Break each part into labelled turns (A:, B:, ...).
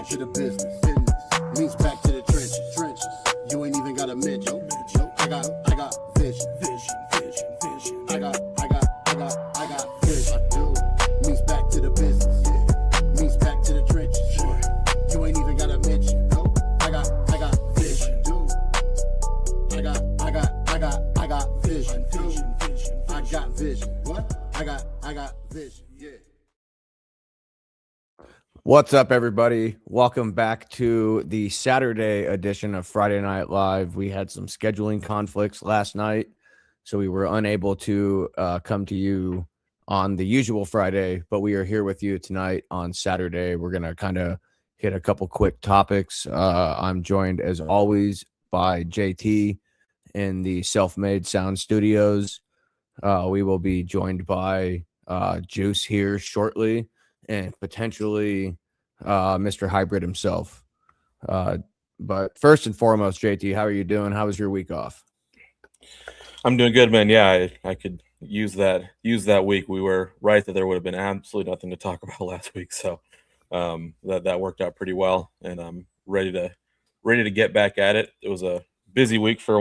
A: to the business. Means back to the trenches. You ain't even got a mention. I got vision. I got vision. Means back to the business. Means back to the trenches. You ain't even got a mention. I got vision. I got vision. I got vision. What? I got vision. Yeah.
B: What's up, everybody? Welcome back to the Saturday edition of Friday Night Live. We had some scheduling conflicts last night, so we were unable to come to you on the usual Friday, but we are here with you tonight on Saturday. We're going to kind of hit a couple quick topics. I'm joined, as always, by JT in the Self-Made Sound Studios. We will be joined by Juice here shortly, and potentially Mr. Hybrid himself. But first and foremost, JT, how are you doing? How was your week off?
C: I'm doing good, man. Yeah, I could use that week. We were right that there would have been absolutely nothing to talk about last week, so that worked out pretty well, and I'm ready to get back at it. It was a busy week for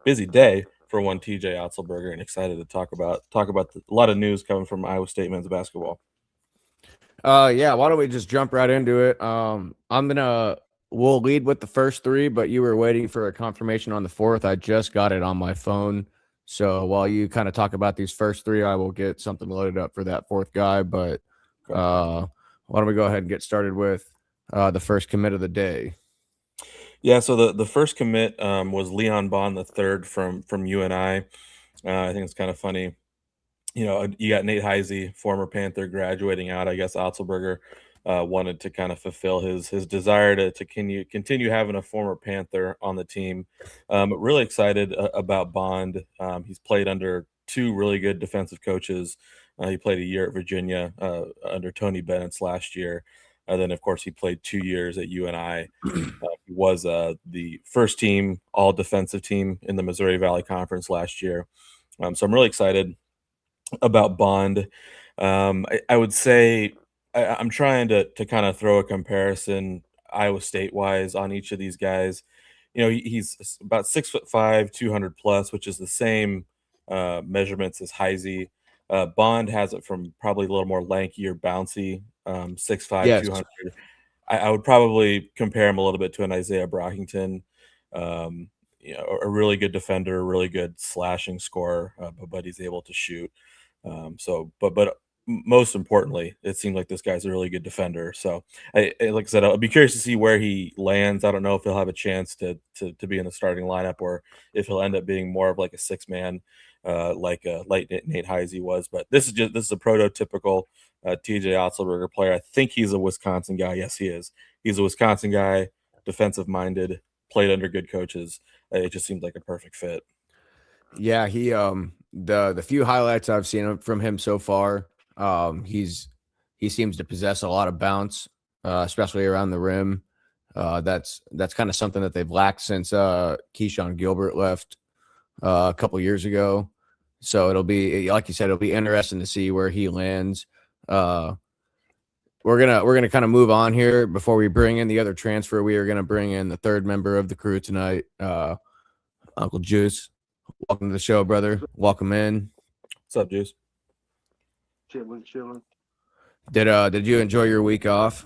C: busy day for one TJ Otzelberger, and excited to talk about a lot of news coming from Iowa State men's basketball.
B: Yeah, why don't we just jump right into it? We'll lead with the first three, but you were waiting for a confirmation on the fourth. I just got it on my phone. So while you kind of talk about these first three, I will get something loaded up for that fourth guy. But why don't we go ahead and get started with the first commit of the day?
C: Yeah, so the first commit was Leon Bond III from UNI. I think it's kind of funny. You know, you got Nate Heise, former Panther, graduating out. I guess Otzelberger wanted to kind of fulfill his desire to continue having a former Panther on the team. Really excited about Bond. He's played under two really good defensive coaches. He played a year at Virginia under Tony Bennett last year. Then, of course, he played 2 years at UNI. He was the first team, all defensive team in the Missouri Valley Conference last year. So I'm really excited about Bond. I would say I'm trying to kind of throw a comparison Iowa State wise on each of these guys. You know, he's about 6'5", 200 plus, which is the same measurements as Heise. Bond has it from probably a little more lanky or bouncy, 6'5",
B: Yes.
C: 200. I would probably compare him a little bit to an Isaiah Brockington. You know, a really good defender, a really good slashing scorer, but he's able to shoot. But most importantly, it seemed like this guy's a really good defender. So, like I said, I'll be curious to see where he lands. I don't know if he'll have a chance to be in the starting lineup, or if he'll end up being more of like a six-man, like Nate Heise was. But this is a prototypical TJ Otzelberger player. I think he's a Wisconsin guy. Yes, he is. He's a Wisconsin guy, defensive-minded, played under good coaches. It just seems like a perfect fit.
B: Yeah, he the few highlights I've seen from him so far, he seems to possess a lot of bounce, especially around the rim. That's kind of something that they've lacked since Keyshawn Gilbert left a couple years ago. So it'll be, like you said, it'll be interesting to see where he lands. We're gonna kind of move on here before we bring in the other transfer. We are gonna bring in the third member of the crew tonight, Uncle Juice. Welcome to the show, brother. Welcome in.
C: What's up, Juice?
D: Chilling.
B: Did you enjoy your week off?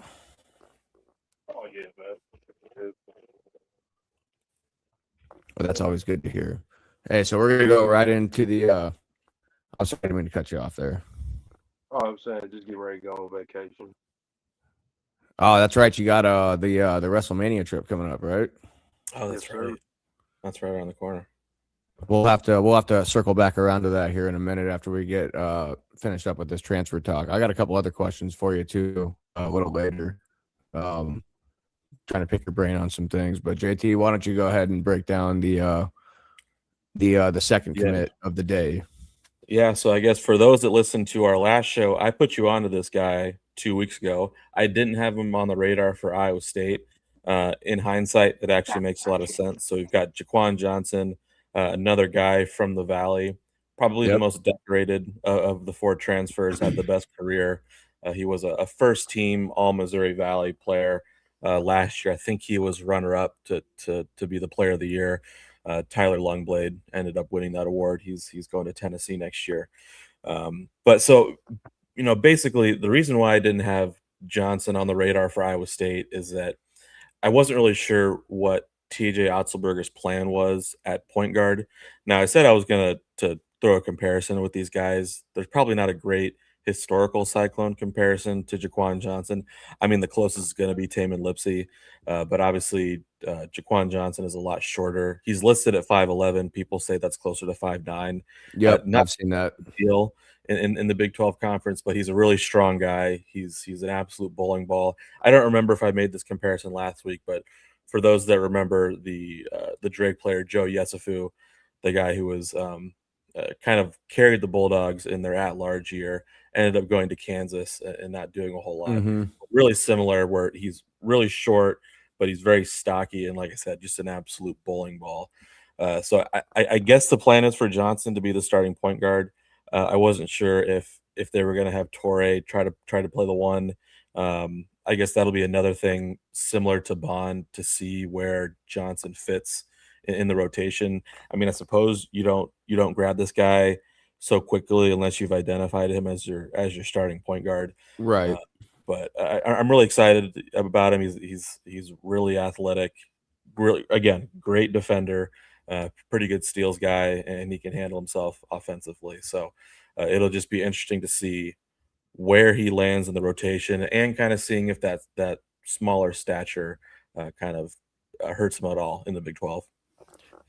D: Oh yeah, man.
B: Well, that's always good to hear. Hey, so we're gonna go right into the. I'm sorry, I didn't mean to cut you off there.
D: Oh, I'm saying just get ready to go on vacation.
B: Oh, that's right. You got the WrestleMania trip coming up, right?
C: Oh, that's
D: Yes,
C: right.
D: sir.
C: That's right around the corner.
B: We'll have to circle back around to that here in a minute after we get finished up with this transfer talk. I got a couple other questions for you too a little later. Trying to pick your brain on some things, but JT, why don't you go ahead and break down the second commit of the day?
C: Yeah, so I guess for those that listened to our last show, I put you onto this guy 2 weeks ago. I didn't have him on the radar for Iowa State. In hindsight, it actually makes a lot of sense. So we've got Jaquan Johnson, another guy from the Valley, probably the most decorated of the four transfers, had the best career. He was a first-team All-Missouri Valley player. last year. I think he was runner up to be the player of the year. Tyler Longblade ended up winning that award. He's going to Tennessee next year. But so, basically the reason why I didn't have Johnson on the radar for Iowa State is that I wasn't really sure what TJ Otzelberger's plan was at point guard. Now, I said I was going to throw a comparison with these guys. There's probably not a great historical Cyclone comparison to Jaquan Johnson. I mean, the closest is going to be Taman Lipsey, but obviously Jaquan Johnson is a lot shorter. He's listed at 5'11". People say that's closer to 5'9".
B: Yep,
C: Not
B: I've seen that.
C: a big deal in the Big 12 conference, but he's a really strong guy. He's an absolute bowling ball. I don't remember if I made this comparison last week, but for those that remember the Drake player Joe Yesufu, the guy who was kind of carried the Bulldogs in their at-large year, ended up going to Kansas and not doing a whole lot.
B: Mm-hmm.
C: Really similar, where he's really short, but he's very stocky, and like I said, just an absolute bowling ball. So I guess the plan is for Johnson to be the starting point guard. I wasn't sure if they were going to have Torrey try to play the one. I guess that'll be another thing similar to Bond to see where Johnson fits in the rotation. I mean, I suppose you don't grab this guy so quickly unless you've identified him as your starting point guard.
B: Right.
C: But I'm really excited about him. He's really athletic, really, again, great defender, pretty good steals guy, and he can handle himself offensively. So it'll just be interesting to see where he lands in the rotation and kind of seeing if that smaller stature kind of hurts him at all in the Big 12.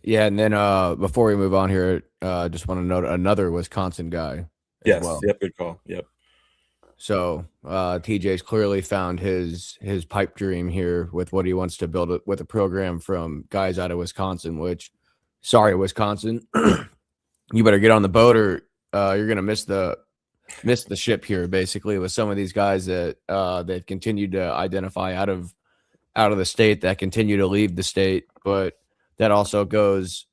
B: Yeah, and then before we move on here, just want to note another Wisconsin guy as well.
C: Yep, good call. Yep.
B: So TJ's clearly found his pipe dream here with what he wants to build with a program from guys out of Wisconsin, which, sorry, Wisconsin, you better get on the boat or you're going to miss the ship here, basically, with some of these guys that they've continued to identify out of the state, that continue to leave the state. But that also goes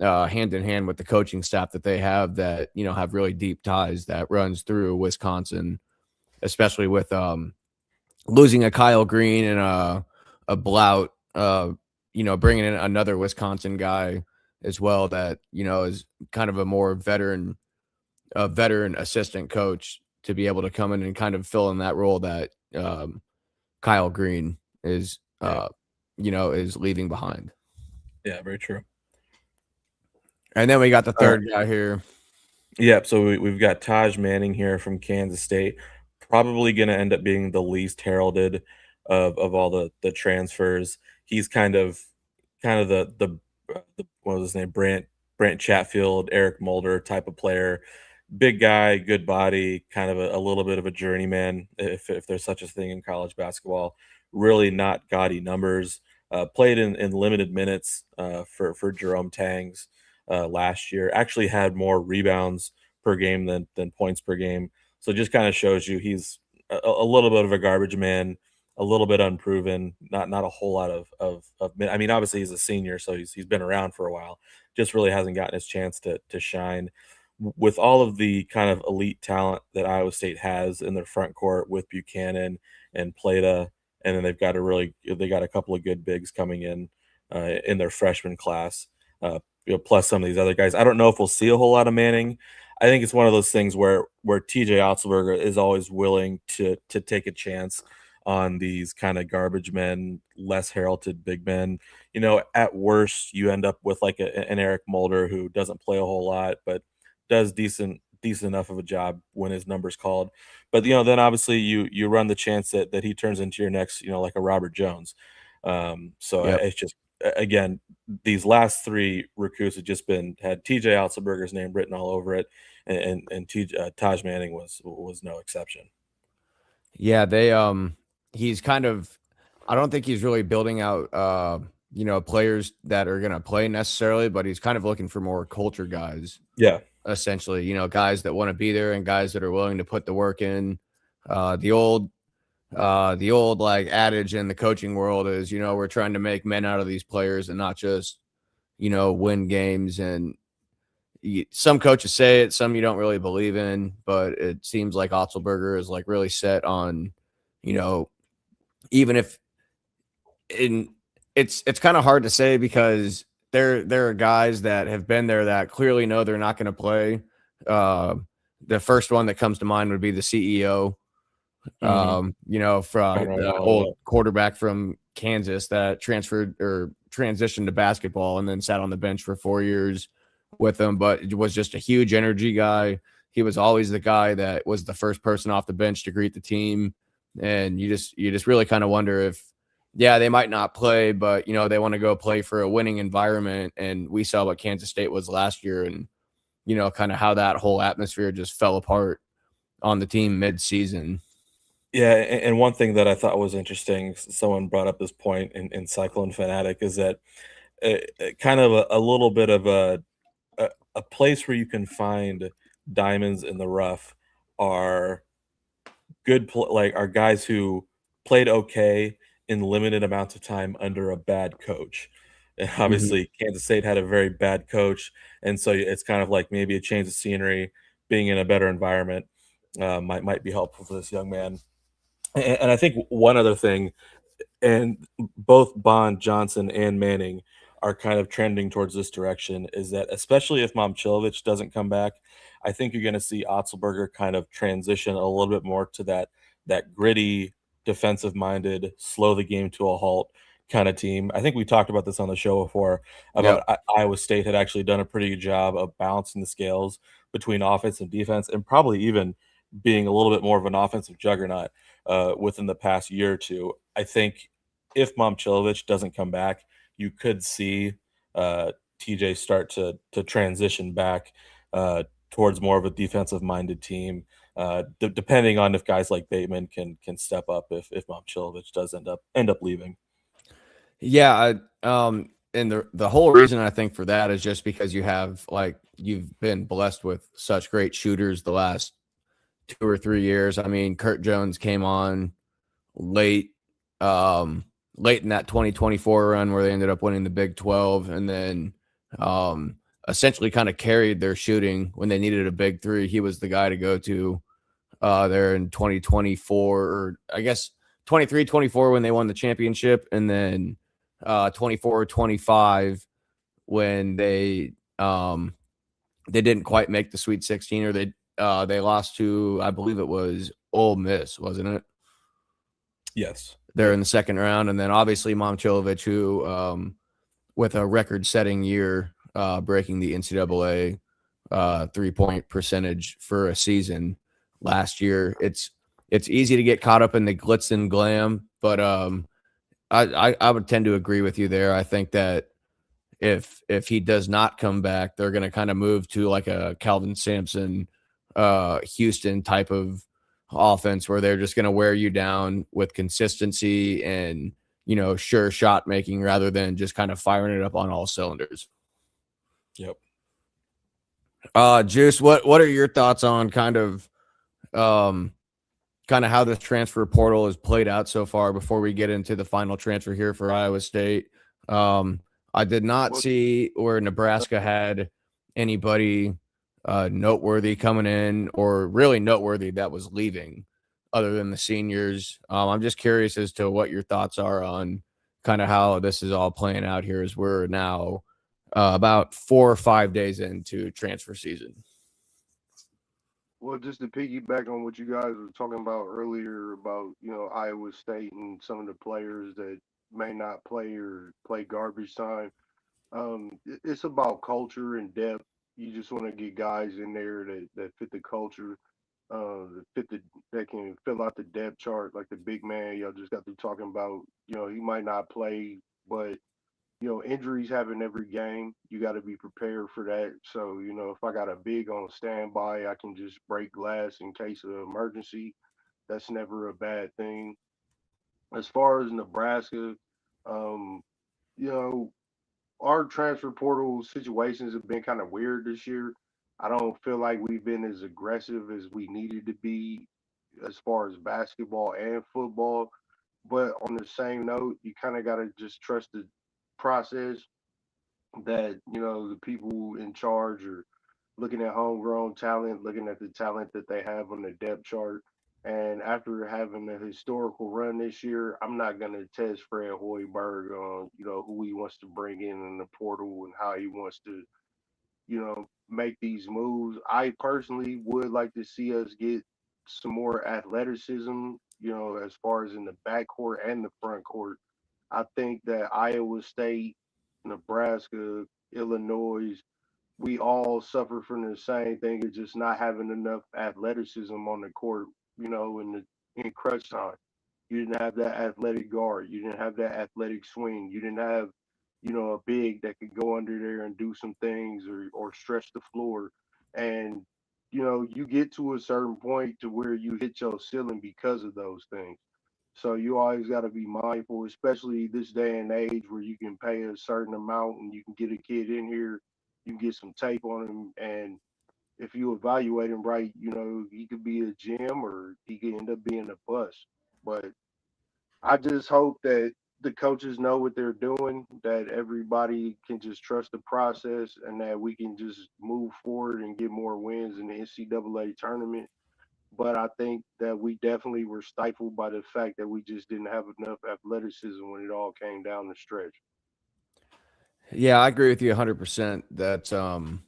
B: hand in hand with the coaching staff that they have that, have really deep ties that runs through Wisconsin, especially with losing a Kyle Green and a Blout, bringing in another Wisconsin guy as well that, is kind of a more veteran assistant coach to be able to come in and kind of fill in that role that Kyle Green is, is leaving behind.
C: Yeah, very true.
B: And then we got the third guy here.
C: Yep. So we've got Taj Manning here from Kansas State, probably going to end up being the least heralded of all the transfers. He's kind of the what was his name, Brant Chatfield, Eric Mulder type of player. Big guy, good body, kind of a little bit of a journeyman, if there's such a thing in college basketball. Really not gaudy numbers. Played in limited minutes for Jerome Tangs last year. Actually had more rebounds per game than points per game. So just kind of shows you he's a little bit of a garbage man, a little bit unproven, not a whole lot of I mean, obviously he's a senior, so he's been around for a while. Just really hasn't gotten his chance to shine. With all of the kind of elite talent that Iowa State has in their front court with Buchanan and Plata, and then they've got a couple of good bigs coming in their freshman class, plus some of these other guys. I don't know if we'll see a whole lot of Manning. I think it's one of those things where TJ Otzelberger is always willing to take a chance on these kind of garbage men, less heralded big men. At worst, you end up with like an Eric Mulder who doesn't play a whole lot, but does decent enough of a job when his number's called. But then obviously you run the chance that he turns into your next, like a Robert Jones. So
B: Yep.
C: it's just, again, these last three recruits have just had TJ Otzelberger's name written all over it, and Taj Manning was no exception.
B: Yeah, he's kind of, I don't think he's really building out players that are going to play necessarily, but he's kind of looking for more culture guys.
C: Yeah.
B: Essentially, guys that want to be there and guys that are willing to put the work in. The old like adage in the coaching world is, we're trying to make men out of these players and not just, win games. And some coaches say it, some you don't really believe in, but it seems like Otzelberger is like really set on, even if and it's kind of hard to say because there are guys that have been there that clearly know they're not going to play. Uh, the first one that comes to mind would be the CEO.
C: Right,
B: From
C: right,
B: the
C: yeah.
B: old quarterback from Kansas that transferred or transitioned to basketball and then sat on the bench for 4 years with them, but it was just a huge energy guy. He was always the guy that was the first person off the bench to greet the team. And you just really kind of wonder if, yeah, they might not play, but they want to go play for a winning environment. And we saw what Kansas State was last year and, kind of how that whole atmosphere just fell apart on the team mid-season.
C: Yeah, and one thing that I thought was interesting, someone brought up this point in Cyclone Fanatic, is that kind of a little bit of a place where you can find diamonds in the rough are like are guys who played okay in limited amounts of time under a bad coach. And
B: Mhm.
C: obviously, Kansas State had a very bad coach, and so it's kind of like maybe a change of scenery, being in a better environment might be helpful for this young man. And I think one other thing, and both Bond, Johnson, and Manning are kind of trending towards this direction, is that especially if Momcilovic doesn't come back, I think you're going to see Otzelberger kind of transition a little bit more to that gritty, defensive-minded, slow the game to a halt kind of team. I think we talked about this on the show before
B: Yep.
C: about Iowa State had actually done a pretty good job of balancing the scales between offense and defense, and probably even being a little bit more of an offensive juggernaut within the past year or two. I think if Momcilovic doesn't come back, you could see TJ start to transition back towards more of a defensive minded team, depending on if guys like Bateman can step up if Momcilovic does end up leaving.
B: Yeah, and the whole reason I think for that is just because you've been blessed with such great shooters the last 2 or 3 years. I mean, Kurt Jones came on late, um, late in that 2024 run where they ended up winning the Big 12, and then essentially kind of carried their shooting when they needed a big three. He was the guy to go to there in 2024, or I guess 23-24 when they won the championship, and then 24-25 when they didn't quite make the Sweet 16, or they lost to, I believe it was Ole Miss, wasn't it?
C: Yes.
B: They're
C: Yep.
B: in the second round, and then obviously Momcilovic, who with a record-setting year, breaking the NCAA 3-point percentage for a season last year. It's easy to get caught up in the glitz and glam, but I would tend to agree with you there. I think that if he does not come back, they're going to kind of move to like a Calvin Sampson, Houston type of offense where they're just going to wear you down with consistency and sure shot making rather than just kind of firing it up on all cylinders.
C: Yep.
B: Juice, what are your thoughts on um kind of how this transfer portal has played out so far before we get into the final transfer here for Iowa State? Um, I did not
D: Well,
B: see where Nebraska had anybody noteworthy coming in or really noteworthy that was leaving other than the seniors. I'm just curious as to what your thoughts are on kind of how this is all playing out here as we're now about 4 or 5 days into transfer season.
D: well, just to piggyback on what you guys were talking about earlier about Iowa State and some of the players that may not play or play garbage time. It's about culture and depth. You just want to get guys in there that fit the culture, that fit that can fill out the depth chart. Like the big man y'all just got through talking about. He might not play, but injuries happen every game. You got to be prepared for that. So if I got a big on standby, I can just break glass in case of emergency. That's never a bad thing. As far as Nebraska, um, you know our transfer portal situations have been kind of weird this year. I don't feel like we've been as aggressive as we needed to be as far as basketball and football. But on the same note, you kind of got to just trust the process that, the people in charge are looking at homegrown talent, looking at the talent that they have on the depth chart. And after having a historical run this year, I'm not going to test Fred Hoiberg on, who he wants to bring in the portal and how he wants to, make these moves. I personally would like to see us get some more athleticism, as far as in the backcourt and the front court. I think that Iowa State, Nebraska, Illinois, we all suffer from the same thing of just not having enough athleticism on the court, in crunch time. You didn't have that athletic guard. You didn't have that athletic swing. You didn't have, a big that could go under there and do some things or stretch the floor. And, you get to a certain point to where you hit your ceiling because of those things. So you always got to be mindful, especially this day and age where you can pay a certain amount and you can get a kid in here, you can get some tape on him, and if you evaluate him right, he could be a gem or he could end up being a bust. But I just hope that the coaches know what they're doing, that everybody can just trust the process, and that we can just move forward and get more wins in the NCAA tournament. But I think that we definitely were stifled by the fact that we just didn't have enough athleticism when it all came down the stretch.
B: Yeah, I agree with you 100% that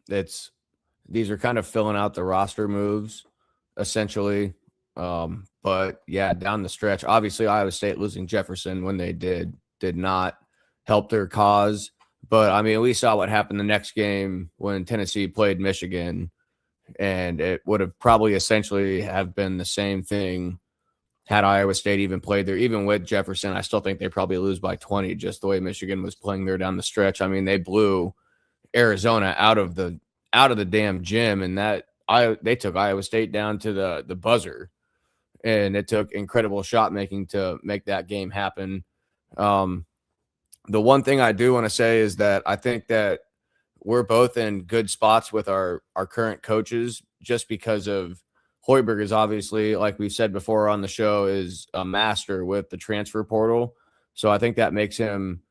B: it's these are kind of filling out the roster moves essentially. But yeah, down the stretch, obviously Iowa State losing Jefferson when they did not help their cause. But I mean, we saw what happened the next game when Tennessee played Michigan, and it would have probably essentially have been the same thing had Iowa State even played there. Even with Jefferson, I still think they probably lose by 20, just the way Michigan was playing there down the stretch. I mean, they blew Arizona out of the damn gym, and they took Iowa State down to the buzzer, and it took incredible shot making to make that game happen. The one thing I do want to say is that I think that we're both in good spots with our current coaches, just because of Hoiberg is obviously, like we've said before on the show, is a master with the transfer portal. So I think that makes him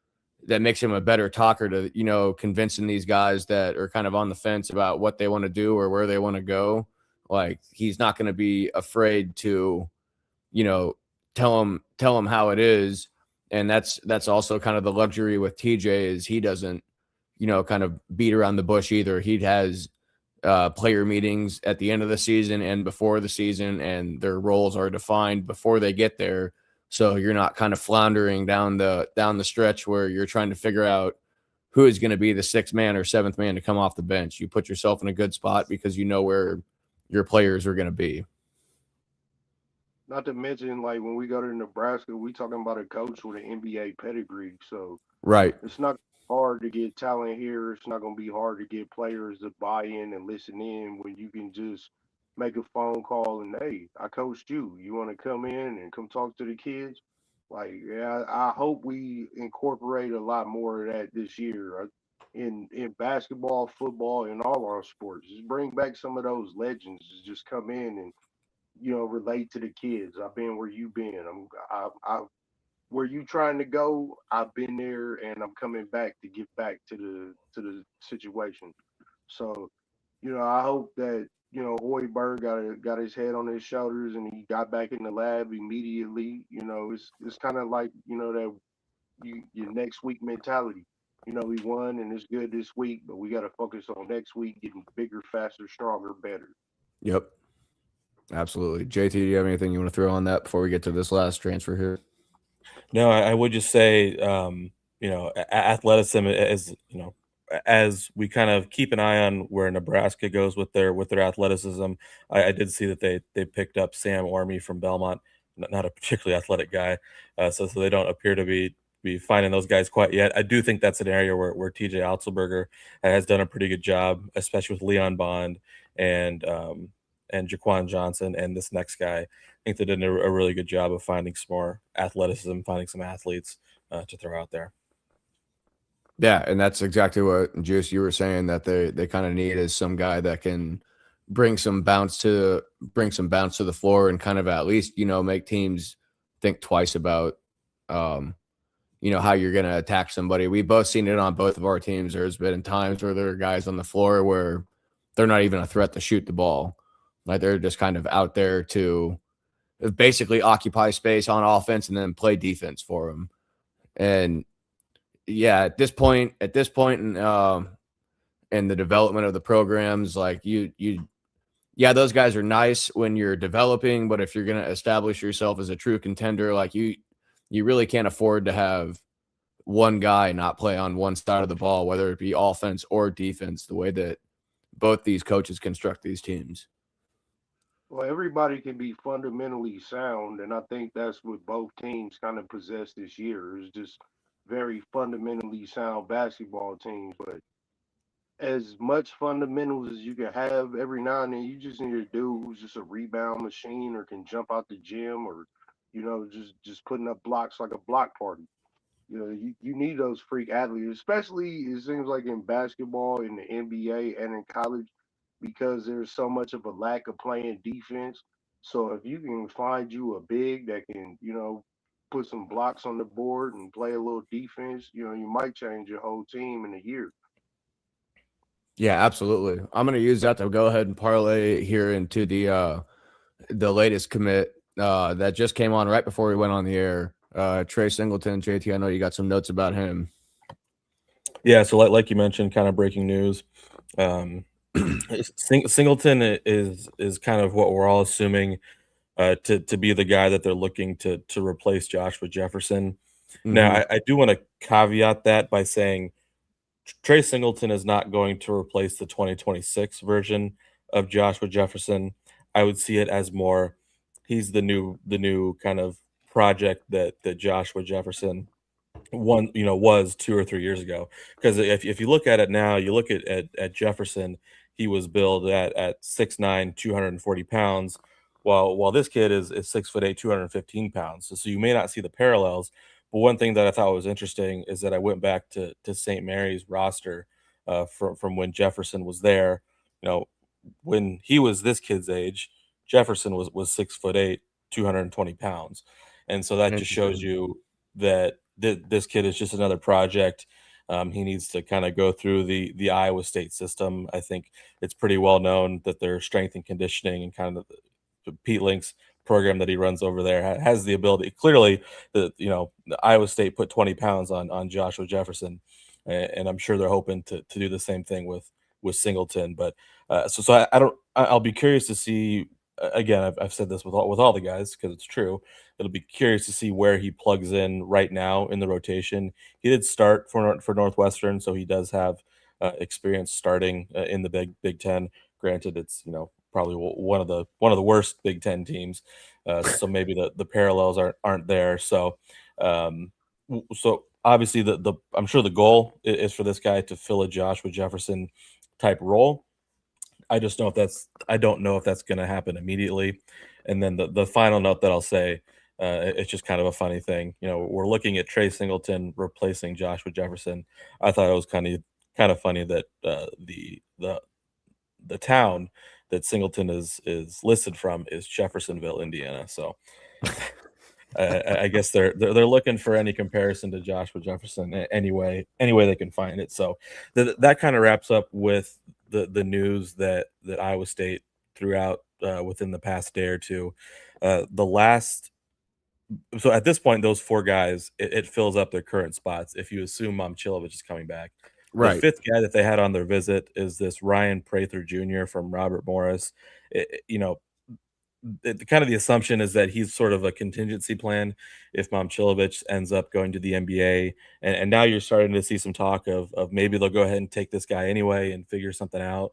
B: a better talker to, convincing these guys that are kind of on the fence about what they want to do or where they want to go. Like, he's not going to be afraid to, tell them how it is. And that's also kind of the luxury with TJ, is he doesn't, kind of beat around the bush either. He has player meetings at the end of the season and before the season, and their roles are defined before they get there. So you're not kind of floundering down the stretch where you're trying to figure out who is going to be the sixth man or seventh man to come off the bench. You put yourself in a good spot because you know where your players are going to be.
D: Not to mention, like, when we go to Nebraska, we talking about a coach with an NBA pedigree. So
B: Right.
D: it's not hard to get talent here. It's not going to be hard to get players to buy in and listen in when you can just make a phone call and, hey, I coached you. You want to come in and come talk to the kids? Like, yeah, I hope we incorporate a lot more of that this year in basketball, football, and all our sports. Just bring back some of those legends to just come in and, relate to the kids. I've been where you've been. I where you trying to go, I've been there and I'm coming back to get back to the situation. So, I hope that, Hoiberg got his head on his shoulders and he got back in the lab immediately. It's kind of like, that your next week mentality. We won and it's good this week, but we got to focus on next week getting bigger, faster, stronger, better.
B: Yep. Absolutely. JT, do you have anything you want to throw on that before we get to this last transfer here?
C: No, I would just say, athleticism is, as we kind of keep an eye on where Nebraska goes with their athleticism. I did see that they picked up Sam Orme from Belmont, not a particularly athletic guy, so they don't appear to be finding those guys quite yet. I do think that's an area where TJ Otzelberger has done a pretty good job, especially with Leon Bond and Jaquan Johnson and this next guy. I think they did a really good job of finding some more athleticism, finding some athletes to throw out there.
B: Yeah, and that's exactly what, Juice, you were saying, that they kind of need is some guy that can bring some bounce to the floor and kind of at least, make teams think twice about how you're going to attack somebody. We've both seen it on both of our teams. There's been times where there are guys on the floor where they're not even a threat to shoot the ball. Like, they're just kind of out there to basically occupy space on offense and then play defense for them. And yeah, at this point in the development of the programs, like yeah, those guys are nice when you're developing, but if you're going to establish yourself as a true contender, like you really can't afford to have one guy not play on one side of the ball, whether it be offense or defense, the way that both these coaches construct these teams.
D: Well, everybody can be fundamentally sound, and I think that's what both teams kind of possess this year. Is just very fundamentally sound basketball teams. But as much fundamentals as you can have, every now and then you just need a dude who's just a rebound machine or can jump out the gym or, just putting up blocks like a block party. You need those freak athletes, especially it seems like in basketball, in the NBA, and in college, because there's so much of a lack of playing defense. So if you can find you a big that can, put some blocks on the board and play a little defense, you might change your whole team in a year.
B: Yeah, absolutely. I'm going to use that to go ahead and parlay here into the latest commit that just came on right before we went on the air. Trey Singleton, JT, I know you got some notes about him.
C: Yeah, so like you mentioned, kind of breaking news. Singleton is kind of what we're all assuming to be the guy that they're looking to replace Joshua Jefferson. Now, I do want to caveat that by saying Trey Singleton is not going to replace the 2026 version of Joshua Jefferson. I would see it as more he's the new kind of project that Joshua Jefferson was 2 or 3 years ago. Because if you look at it now, you look at Jefferson, he was billed at 6'9", 240 pounds, while this kid is 6'8", 215 pounds. So you may not see the parallels. But one thing that I thought was interesting is that I went back to St. Mary's roster from when Jefferson was there. When he was this kid's age, Jefferson was 6'8", 220 pounds. And so that just shows you that this kid is just another project. He needs to kind of go through the Iowa State system. I think it's pretty well known that their strength and conditioning and kind of the Pete Link's program that he runs over there has the ability. Clearly, the Iowa State put 20 pounds on Joshua Jefferson, and I'm sure they're hoping to do the same thing with Singleton. But I'll be curious to see. Again, I've said this with all the guys because it's true. It'll be curious to see where he plugs in right now in the rotation. He did start for Northwestern, so he does have experience starting in the Big Ten. Granted, it's probably one of the worst Big Ten teams, so maybe the parallels aren't there. So obviously I'm sure the goal is for this guy to fill a Joshua Jefferson type role. I don't know if that's going to happen immediately. And then the final note that I'll say, it's just kind of a funny thing. We're looking at Trey Singleton replacing Joshua Jefferson. I thought it was kind of funny that the town that Singleton is listed from is Jeffersonville, Indiana. So I guess they're looking for any comparison to Joshua Jefferson any way they can find it. So that kind of wraps up with the news that Iowa State threw out within the past day or two. So at this point, those 4 guys, it fills up their current spots. If you assume Momcilovic is coming back,
B: Right.
C: The 5th guy that they had on their visit is this Ryan Prather Jr. from Robert Morris. Kind of the assumption is that he's sort of a contingency plan if Momcilovic ends up going to the NBA. And now you're starting to see some talk of maybe they'll go ahead and take this guy anyway and figure something out.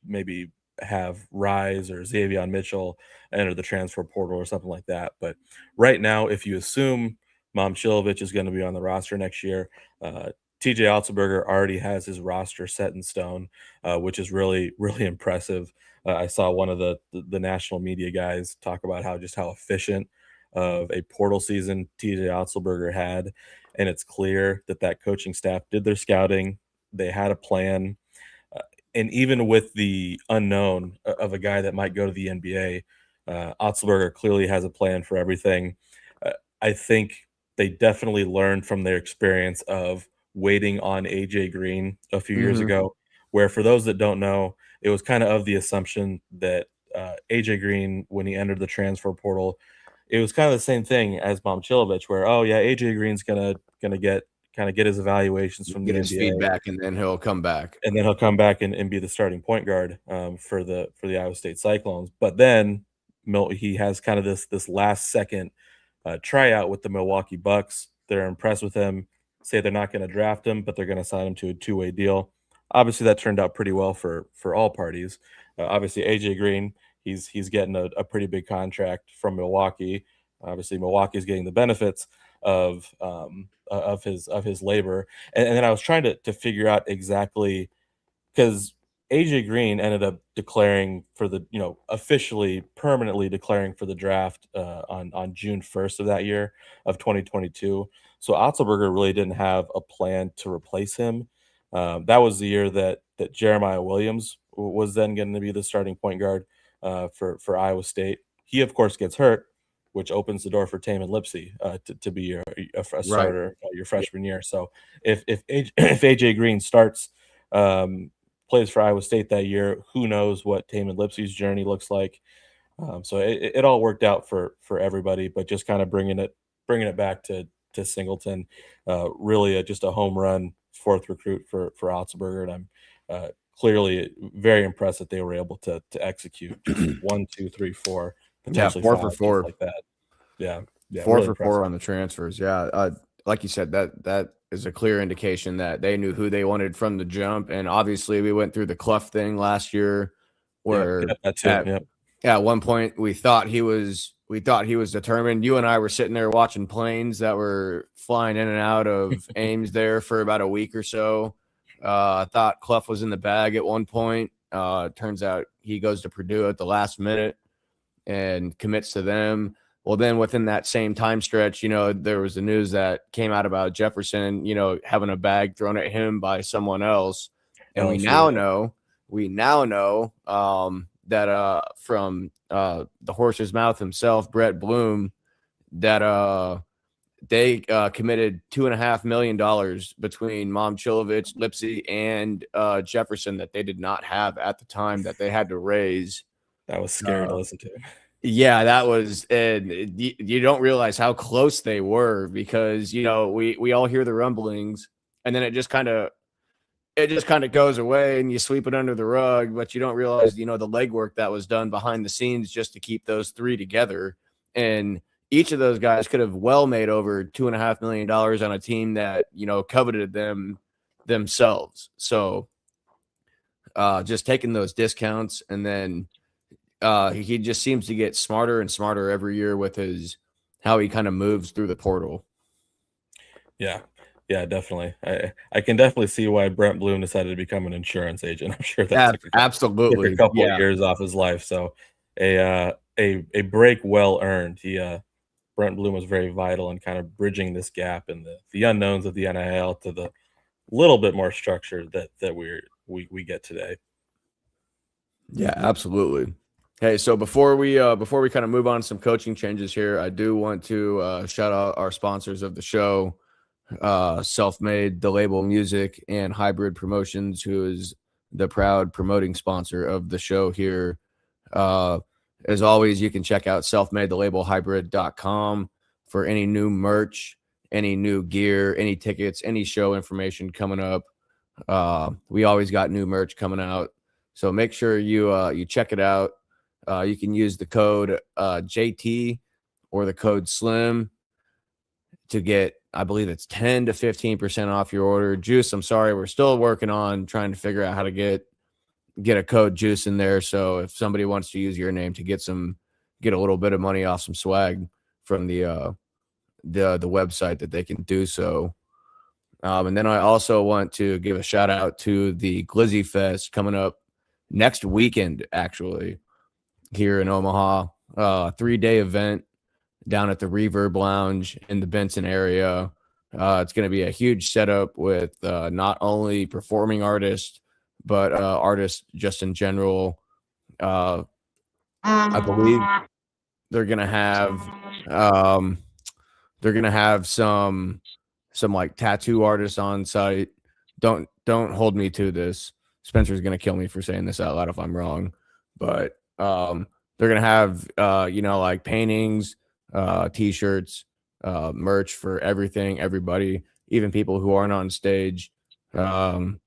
C: Maybe have Rise or Xavier Mitchell enter the transfer portal or something like that. But right now, if you assume Momcilovic is going to be on the roster next year, TJ Otzelberger already has his roster set in stone, which is really, really impressive. I saw one of the national media guys talk about how efficient of a portal season TJ Otzelberger had, and it's clear that coaching staff did their scouting. They had a plan, and even with the unknown of a guy that might go to the NBA, Otzelberger clearly has a plan for everything. I think they definitely learned from their experience of waiting on AJ Green a few years ago, where for those that don't know, it was kind of the assumption that AJ Green, when he entered the transfer portal, it was kind of the same thing as Momcilovic, where AJ Green's gonna get his evaluations from the
B: Get his
C: NBA,
B: feedback, and then he'll come back.
C: and then he'll come back and be the starting point guard for the Iowa State Cyclones. But then he has kind of this last second tryout with the Milwaukee Bucks. They're impressed with him, say they're not going to draft him, but they're going to sign him to a two-way deal. Obviously, that turned out pretty well for all parties. Obviously, AJ Green, he's getting a pretty big contract from Milwaukee. Obviously, Milwaukee's getting the benefits of his labor. And then I was trying to figure out exactly, because AJ Green ended up declaring for the, officially permanently declaring for the draft on June 1st of that year of 2022. So Otzelberger really didn't have a plan to replace him. That was the year that Jeremiah Williams was then going to be the starting point guard for Iowa State. He, of course, gets hurt, which opens the door for Tamin Lipsey to be a starter your freshman year. So if AJ Green starts, plays for Iowa State that year, who knows what Tamin Lipsey's journey looks like. So it all worked out for everybody, but just kind of bringing it back to Singleton, really just a home run fourth recruit for Otzelberger, and I'm clearly very impressed that they were able to execute just 1, 2, 3, 4, potentially
B: 4
C: 5,
B: for 4
C: like that. Yeah,
B: 4
C: really
B: for
C: impressive.
B: 4 on the transfers. Yeah, like you said, that is a clear indication that they knew who they wanted from the jump. And obviously, we went through the Clough thing last year, where
C: that too.
B: at one point we thought he was determined. You and I were sitting there watching planes that were flying in and out of Ames there for about a week or so. I thought Clough was in the bag at one point. Turns out he goes to Purdue at the last minute and commits to them. Well, then within that same time stretch, there was the news that came out about Jefferson, having a bag thrown at him by someone else. And we now know that from the horse's mouth himself, Brett Bloom, that they committed $2.5 million between Momcilovic, Lipsey, and Jefferson that they did not have at the time, that they had to raise.
C: That was scary to listen to.
B: Yeah, that was, and you don't realize how close they were, because we all hear the rumblings, and then it just kind of goes away, and you sweep it under the rug, but you don't realize the legwork that was done behind the scenes just to keep those three together. And each of those guys could have well made over $2.5 million on a team that coveted them themselves. So just taking those discounts, and then he just seems to get smarter and smarter every year with how he kind of moves through the portal.
C: Yeah, definitely. I can definitely see why Brent Bloom decided to become an insurance agent. I'm sure that took
B: absolutely
C: a couple of years off his life. So a break well earned. Brent Bloom was very vital in kind of bridging this gap and the unknowns of the NIL to the little bit more structure that we get today.
B: Yeah, absolutely. Hey, so before we kind of move on to some coaching changes here, I do want to shout out our sponsors of the show, Self-Made, The Label Music, and Hybrid Promotions, who is the proud promoting sponsor of the show here. As always, you can check out selfmadethelabelhybrid.com for any new merch, any new gear, any tickets, any show information coming up. We always got new merch coming out, so make sure you check it out. You can use the code JT or the code SLIM to get, I believe it's 10 to 15% off your order. Juice, I'm sorry, we're still working on trying to figure out how to get a code Juice in there. So if somebody wants to use your name to get a little bit of money off some swag from the website, that they can do so. And then I also want to give a shout out to the Glizzy Fest coming up next weekend, actually, here in Omaha. 3-day event down at the Reverb Lounge in the Benson area. It's going to be a huge setup with not only performing artists, but artists just in general. I believe they're going to have some like tattoo artists on site. Don't hold me to this. Spencer's going to kill me for saying this out loud if I'm wrong, but They're gonna have like paintings, t-shirts, merch for everything, everybody, even people who aren't on stage. Um,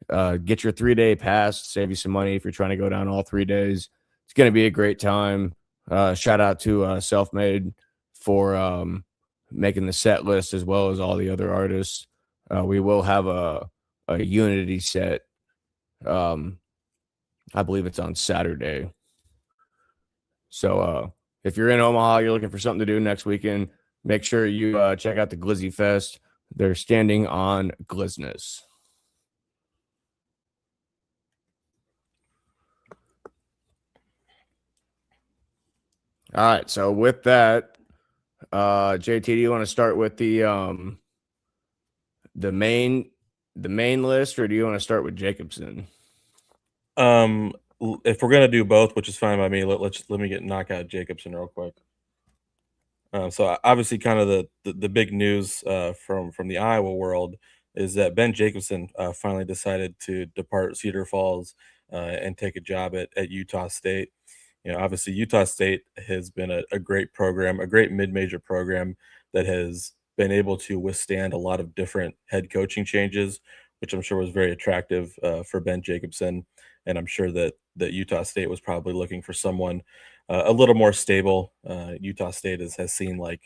B: get your 3-day pass, save you some money if you're trying to go down all 3 days. It's gonna be a great time. Shout out to Self-Made for making the set list as well as all the other artists. We will have a Unity set. Um, I believe it's on Saturday. So if you're in Omaha, you're looking for something to do next weekend, make sure you check out the Glizzy Fest. They're standing on Glizness. All right. So with that, JT, do you want to start with the main list, or do you want to start with Jacobson?
C: If we're gonna do both, which is fine by me, let me knock out Jacobson real quick. So obviously, kind of the big news from the Iowa world is that Ben Jacobson finally decided to depart Cedar Falls and take a job at Utah State. Obviously Utah State has been a great program, a great mid-major program that has been able to withstand a lot of different head coaching changes, which I'm sure was very attractive for Ben Jacobson. And I'm sure that Utah State was probably looking for someone a little more stable. Utah State has seen like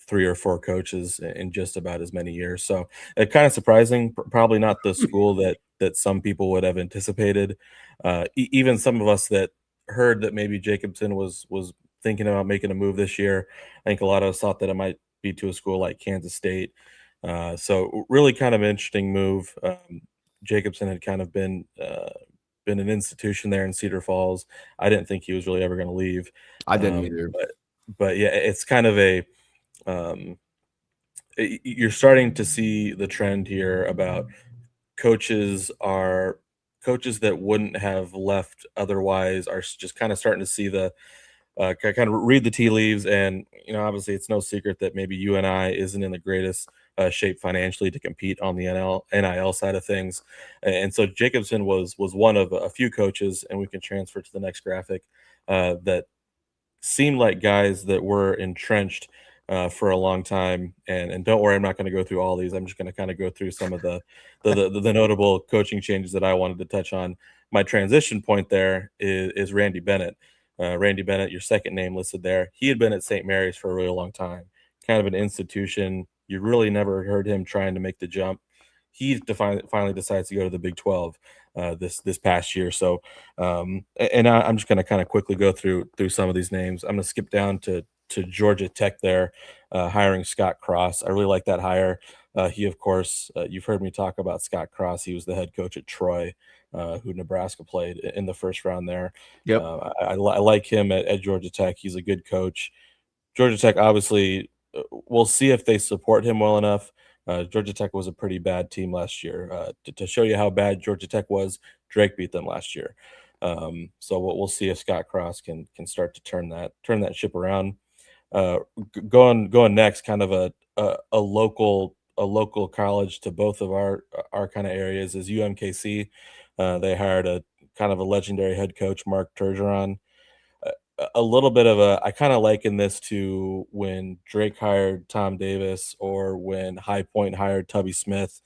C: 3 or 4 coaches in just about as many years, so kind of surprising. Probably not the school that some people would have anticipated. Even some of us that heard that maybe Jacobson was thinking about making a move this year. I think a lot of us thought that it might be to a school like Kansas State. So really kind of an interesting move. Jacobson had kind of been an institution there in Cedar Falls. I didn't think he was really ever going to leave.
B: I didn't either.
C: But yeah, it's kind of um, you're starting to see the trend here about coaches are coaches that wouldn't have left otherwise are just kind of starting to see the kind of read the tea leaves. And obviously it's no secret that maybe UNI isn't in the greatest shape financially to compete on the NIL side of things. And so Jacobson was one of a few coaches, and we can transfer to the next graphic, that seemed like guys that were entrenched for a long time. And don't worry, I'm not going to go through all these. I'm just going to kind of go through some of the notable coaching changes that I wanted to touch on. My transition point there is Randy Bennett. Randy Bennett, your second name listed there. He had been at St. Mary's for a really long time, kind of an institution. You really never heard him trying to make the jump. He finally decides to go to the Big 12 this past year. So, I'm just going to kind of quickly go through some of these names. I'm going to skip down to Georgia Tech there, hiring Scott Cross. I really like that hire. He, of course, you've heard me talk about Scott Cross. He was the head coach at Troy, who Nebraska played in the first round there.
B: Yep.
C: I like him at Georgia Tech. He's a good coach. Georgia Tech, obviously, we'll see if they support him well enough. Georgia Tech was a pretty bad team last year. To show you how bad Georgia Tech was, Drake beat them last year. So we'll see if Scott Cross can start to turn that ship around. Going next, kind of a local college to both of our kind of areas is UMKC. They hired a kind of a legendary head coach, Mark Turgeron. A little bit of I kind of liken this to when Drake hired Tom Davis or when High Point hired Tubby Smith,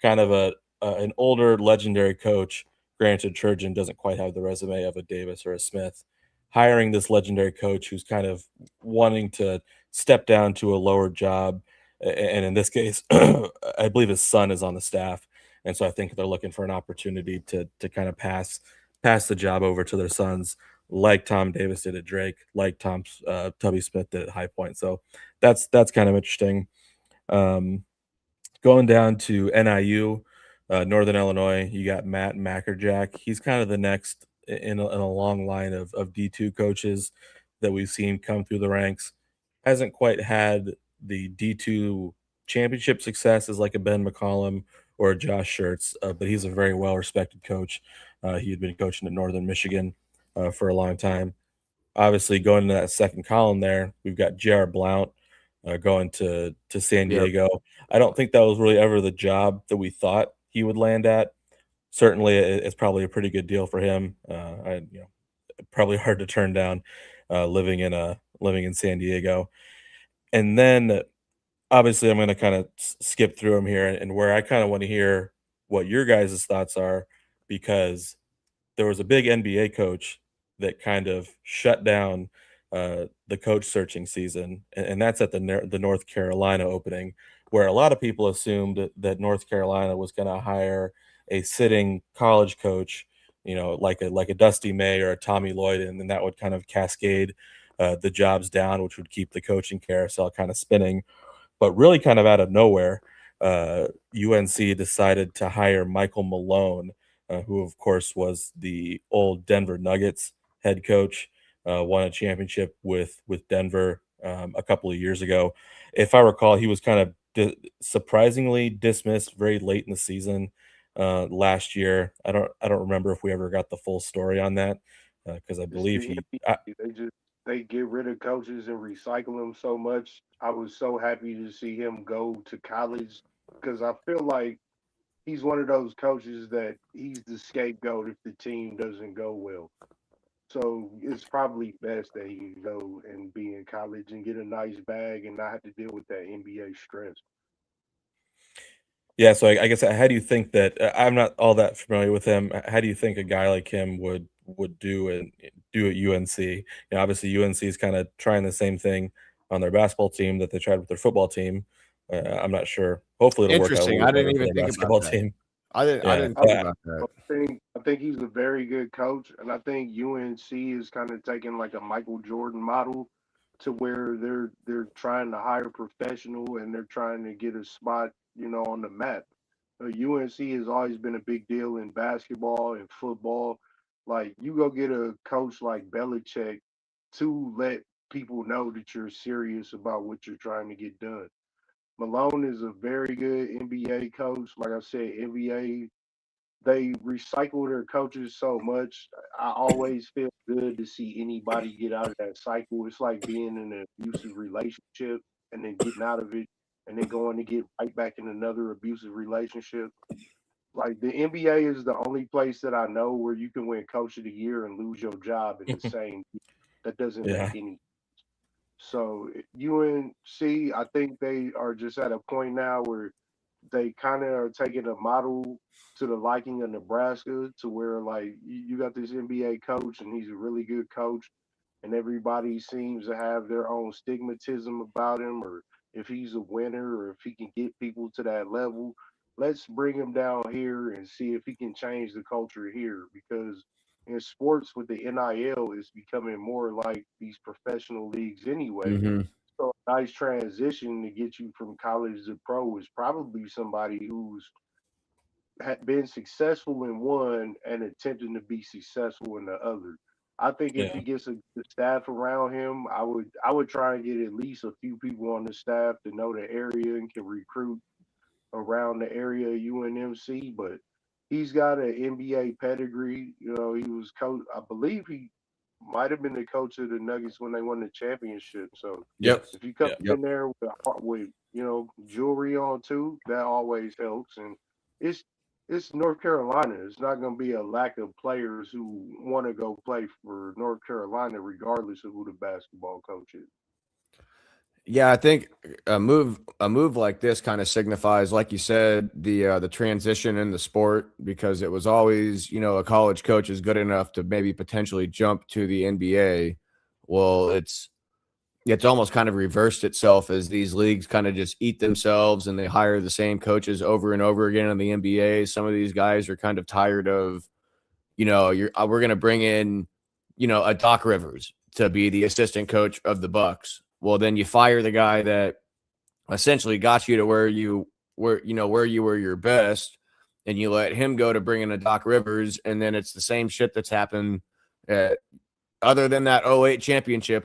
C: kind of an older legendary coach. Granted, Turgeon doesn't quite have the resume of a Davis or a Smith. Hiring this legendary coach who's kind of wanting to step down to a lower job, and in this case, I believe his son is on the staff, and so I think they're looking for an opportunity to kind of pass the job over to their sons, like Tom Davis did at Drake, like Tubby Smith did at High Point. So that's kind of interesting. Going down to NIU, Northern Illinois, you got Matt Mackerjack. He's kind of the next in a long line of D2 coaches that we've seen come through the ranks. Hasn't quite had the D2 championship success as like a Ben McCollum or a Josh Schertz, but he's a very well respected coach. He had been coaching at Northern Michigan for a long time. Obviously, going into that second column there, we've got J.R. Blount going to San
B: Yep.
C: Diego. I don't think that was really ever the job that we thought he would land at. Certainly, it's probably a pretty good deal for him. probably hard to turn down, living in San Diego. And then obviously I'm going to kind of skip through them here, and where I kind of want to hear what your guys' thoughts are, because there was a big NBA coach that kind of shut down the coach searching season, and that's at the North Carolina opening, where a lot of people assumed that North Carolina was going to hire a sitting college coach, like a Dusty May or a Tommy Lloyd, and then that would kind of cascade the jobs down, which would keep the coaching carousel kind of spinning. But really, kind of out of nowhere, UNC decided to hire Michael Malone, who, of course, was the old Denver Nuggets head coach, won a championship with Denver a couple of years ago. If I recall, he was kind of surprisingly dismissed very late in the season last year. I don't remember if we ever got the full story on that, because I
D: It's
C: believe
D: the
C: he.
D: they get rid of coaches and recycle them so much. I was so happy to see him go to college because I feel like he's one of those coaches that he's the scapegoat if the team doesn't go well. So it's probably best that he can go and be in college and get a nice bag and not have to deal with that NBA stress.
C: Yeah, so I guess how do you think that I'm not all that familiar with him. How do you think a guy like him would do at UNC? Obviously UNC is kind of trying the same thing on their basketball team that they tried with their football team. I'm not sure. Hopefully, it'll work out a
B: Interesting.
C: little
B: I
C: bit
B: didn't
C: better for
B: even
C: their
B: think about
C: basketball
B: that.
C: team.
B: I
C: Yeah,
B: didn't
D: I
B: think about that.
D: think he's a very good coach, and I think UNC is kind of taking like a Michael Jordan model to where they're trying to hire professional and they're trying to get a spot, on the map. UNC has always been a big deal in basketball and football. Like you go get a coach like Belichick to let people know that you're serious about what you're trying to get done. Malone is a very good NBA coach. Like I said, NBA they recycle their coaches so much. I always feel good to see anybody get out of that cycle. It's like being in an abusive relationship and then getting out of it and then going to get right back in another abusive relationship. Like the NBA is the only place that I know where you can win coach of the year and lose your job in the same year. That doesn't make
C: yeah,
D: any. So UNC, I think they are just at a point now where they kind of are taking a model to the liking of Nebraska, to where like you got this NBA coach and he's a really good coach, and everybody seems to have their own stigmatism about him, or if he's a winner, or if he can get people to that level. Let's bring him down here and see if he can change the culture here, because in sports with the NIL is becoming more like these professional leagues anyway.
B: Hmm.
D: So a nice transition to get you from college to pro is probably somebody who's had been successful in one and attempting to be successful in the other. I think if
C: yeah,
D: he gets a good staff around him, I would try and get at least a few people on the staff to know the area and can recruit around the area of UNMC. But he's got an NBA pedigree. He was coach. I believe he might have been the coach of the Nuggets when they won the championship. So
B: Yep.
C: yes,
D: if you come
C: yeah.
B: Yep.
D: in there with jewelry on too, that always helps. And it's it's North Carolina. It's not going to be a lack of players who want to go play for North Carolina, regardless of who the basketball coach is.
B: Yeah, I think a move like this kind of signifies, like you said, the transition in the sport, because it was always, a college coach is good enough to maybe potentially jump to the NBA. Well, it's almost kind of reversed itself as these leagues kind of just eat themselves and they hire the same coaches over and over again in the NBA. Some of these guys are kind of tired of, we're going to bring in, a Doc Rivers to be the assistant coach of the Bucks. Well, then you fire the guy that essentially got you to where you were your best, and you let him go to bring in a Doc Rivers, and then it's the same shit that's happened. Uh, Other than that '08 championship,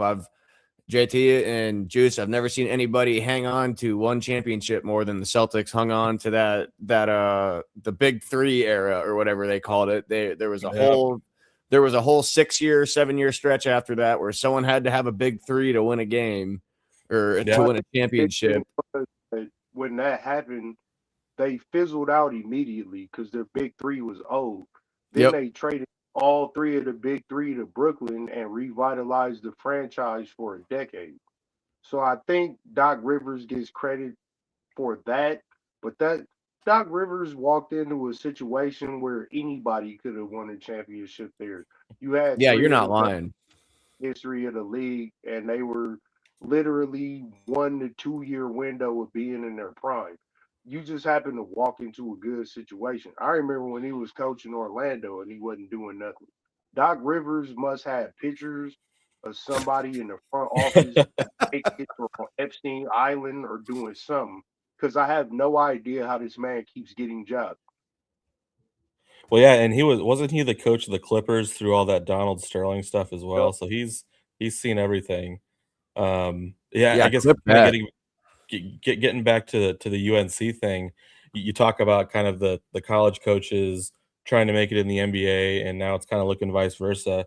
B: JT and Juice, I've never seen anybody hang on to one championship more than the Celtics hung on to the Big Three era, or whatever they called it.
C: Yep.
B: There was a whole 6-year, 7-year stretch after that where someone had to have a big three to win a game or to
C: Yeah.
B: win a
D: Big thing
B: championship.
D: was that when that happened, they fizzled out immediately because their big three was old. Then
B: Yep.
D: they traded all three of the big three to Brooklyn and revitalized the franchise for a decade. So I think Doc Rivers gets credit for that, but that Doc Rivers walked into a situation where anybody could have won a championship there. You had
B: Yeah, you're
D: three of
B: not
D: the best
B: lying.
D: history of the league, and they were literally 1 to 2 year window of being in their prime. You just happened to walk into a good situation. I remember when he was coaching Orlando and he wasn't doing nothing. Doc Rivers must have pictures of somebody in the front office naked or on Epstein Island or doing something. Because I have no idea how this man keeps getting jobs.
C: Well, yeah, and wasn't he the coach of the Clippers through all that Donald Sterling stuff as well?
D: Yup.
C: So he's seen everything. Yeah, I
B: Yeah,
C: guess
B: clip
C: kind of
B: that.
C: getting back to the UNC thing, you talk about kind of the college coaches trying to make it in the NBA, and now it's kind of looking vice versa.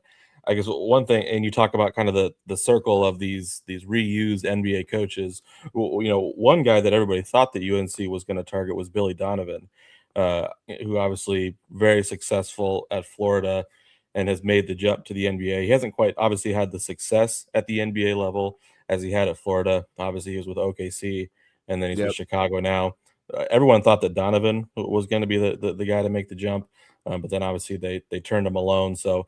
C: I guess one thing, and you talk about kind of the circle of these reused NBA coaches. One guy that everybody thought that UNC was going to target was Billy Donovan, who obviously very successful at Florida and has made the jump to the NBA. He hasn't quite obviously had the success at the NBA level as he had at Florida. Obviously, he was with OKC, and then he's with
B: Yep.
C: Chicago now. Everyone thought that Donovan was going to be the guy to make the jump, but then obviously they turned him alone. So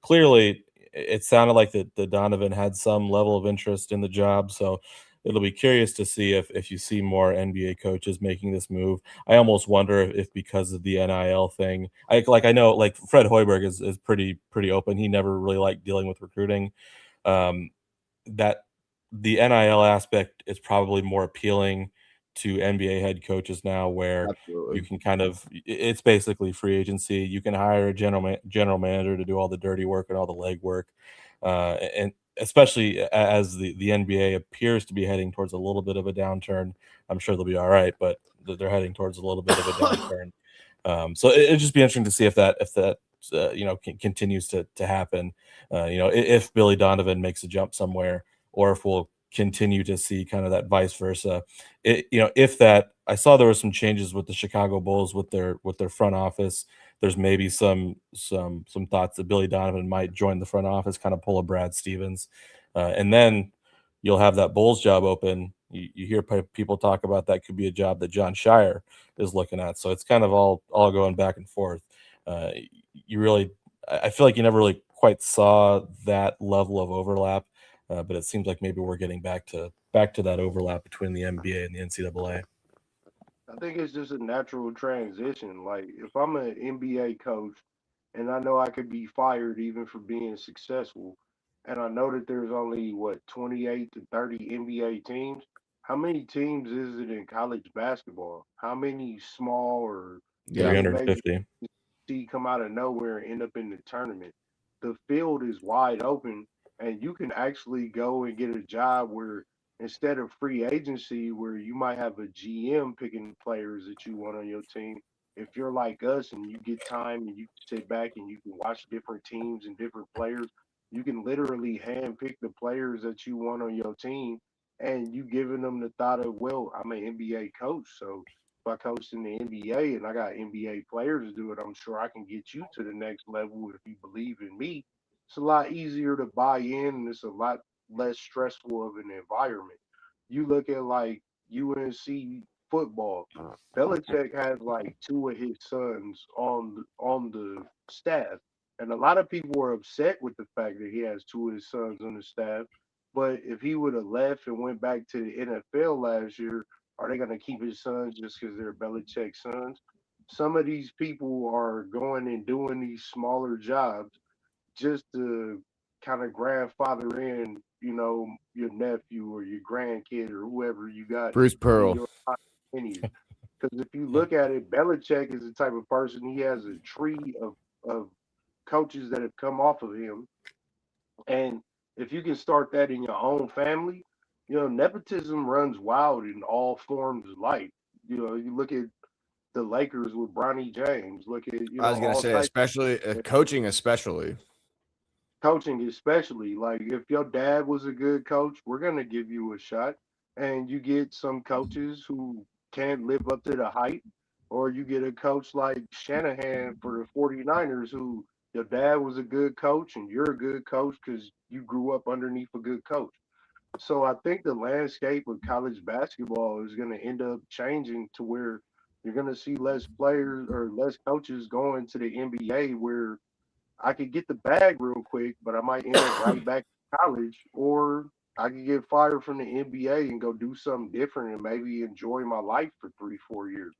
C: clearly, it sounded like the Donovan had some level of interest in the job. So it'll be curious to see if you see more NBA coaches making this move. I almost wonder if because of the NIL thing, I know like Fred Hoiberg is pretty open. He never really liked dealing with recruiting. Um, that the NIL aspect is probably more appealing to NBA head coaches now, where you
B: Absolutely.
C: can kind of it's basically free agency. You can hire a general manager to do all the dirty work and all the legwork, and especially as the NBA appears to be heading towards a little bit of a downturn. I'm sure they'll be all right, but they're heading towards a little bit of a downturn. So it'd just be interesting to see if that continues to happen. If Billy Donovan makes a jump somewhere, or if we'll continue to see kind of that vice versa. If that I saw there were some changes with the Chicago Bulls with their front office. There's maybe some thoughts that Billy Donovan might join the front office, kind of pull a Brad Stevens, and then you'll have that Bulls job open. You hear people talk about that could be a job that John Shire is looking at. So it's kind of all going back and forth. Uh, you really, I feel like you never really quite saw that level of overlap, but it seems like maybe we're getting back to that overlap between the NBA and the NCAA.
D: I think it's just a natural transition. Like if I'm an NBA coach and I know I could be fired even for being successful, and I know that there's only what 28 to 30 NBA teams. How many teams is it in college basketball? How many small or
B: Yeah.
D: mid-major
C: 350.
D: see come out of nowhere and end up in the tournament? The field is wide open, and you can actually go and get a job where instead of free agency, where you might have a GM picking the players that you want on your team, if you're like us and you get time and you sit back and you can watch different teams and different players, you can literally hand pick the players that you want on your team, and you giving them the thought of, well, I'm an NBA coach, so if I coach in the NBA and I got NBA players to do it, I'm sure I can get you to the next level if you believe in me. It's a lot easier to buy in, and it's a lot less stressful of an environment. You look at like UNC football. Belichick has like two of his sons on the staff, and a lot of people were upset with the fact that he has two of his sons on the staff. But if he would have left and went back to the NFL last year, are they going to keep his sons just because they're Belichick sons? Some of these people are going and doing these smaller jobs just to kind of grandfather in, your nephew or your grandkid or whoever you got
B: Bruce
D: in
B: Pearl.
D: your lineage. Because if you look at it, Belichick is the type of person, he has a tree of coaches that have come off of him. And if you can start that in your own family, nepotism runs wild in all forms of life. You look at the Lakers with Bronny James, look at,
B: I was gonna
D: all
B: say,
D: types
B: especially
D: of
B: coaching, especially.
D: coaching, especially. Like if your dad was a good coach, we're gonna give you a shot. And you get some coaches who can't live up to the hype, or you get a coach like Shanahan for the 49ers who Your dad was a good coach, and you're a good coach because you grew up underneath a good coach. So I think the landscape of college basketball is going to end up changing to where you're going to see less players or less coaches going to the NBA where I could get the bag real quick, but I might end up right back in college, or I could get fired from the NBA and go do something different and maybe enjoy my life for 3, 4 years.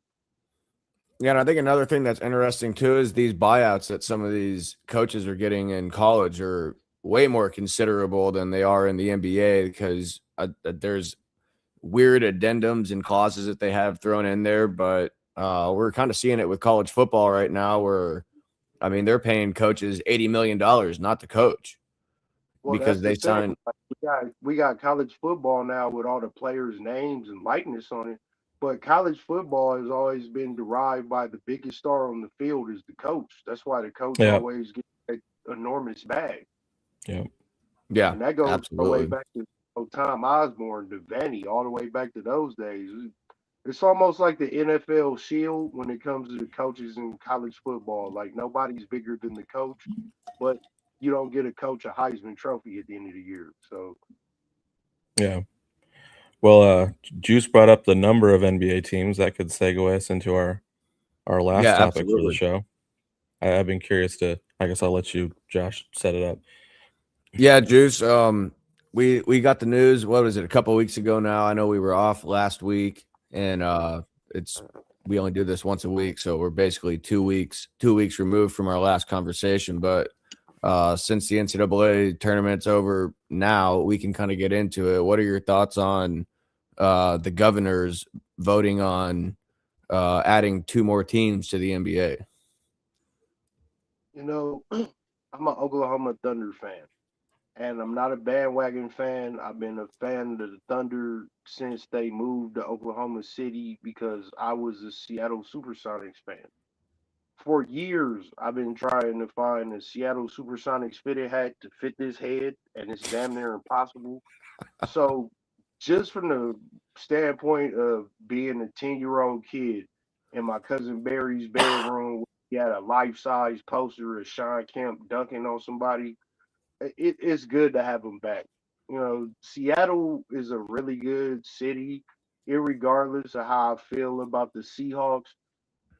B: Yeah, and I think another thing that's interesting too is these buyouts that some of these coaches are getting in college are way more considerable than they are in the NBA because there's weird addendums and clauses that they have thrown in there. But we're kind of seeing it with college football right now where, I mean, they're paying coaches $80 million, not the coach,
D: Well,
B: because
D: that's the
B: they
D: thing.
B: sign.
D: Like, we got college football now with all the players' names and likeness on it, but college football has always been derived by the biggest star on the field is the coach. That's why the coach
C: Yeah.
D: always gets that enormous bag,
C: Yeah.
B: Yeah,
D: and that goes all the way
B: absolutely.
D: back to Tom Osborne, to Vanny, all the way back to those days. It's almost like the NFL shield when it comes to the coaches in college football. Like nobody's bigger than the coach, but you don't get a coach a Heisman Trophy at the end of the year. So
C: Yeah. Well, Juice brought up the number of NBA teams that could segue us into our last
B: Yeah,
C: topic for the
B: absolutely.
C: show. I've been curious to. I guess I'll let you, Josh, set it up.
B: Yeah, Juice. We got the news. What was it? A couple of weeks ago now. I know we were off last week, and it's we only do this once a week, so we're basically 2 weeks removed from our last conversation. But since the NCAA tournament's over now, we can kind of get into it. What are your thoughts on the governors voting on adding 2 more teams to the NBA?
D: you know, I'm an Oklahoma Thunder fan, and I'm not a bandwagon fan. I've been a fan of the Thunder since they moved to Oklahoma City because I was a Seattle Supersonics fan. For years, I've been trying to find a Seattle Supersonics fitted hat to fit this head, and it's damn near impossible. So, just from the standpoint of being a 10-year-old kid in my cousin Barry's bedroom, he had a life-size poster of Sean Kemp dunking on somebody. It's good to have him back. Seattle is a really good city, irregardless of how I feel about the Seahawks.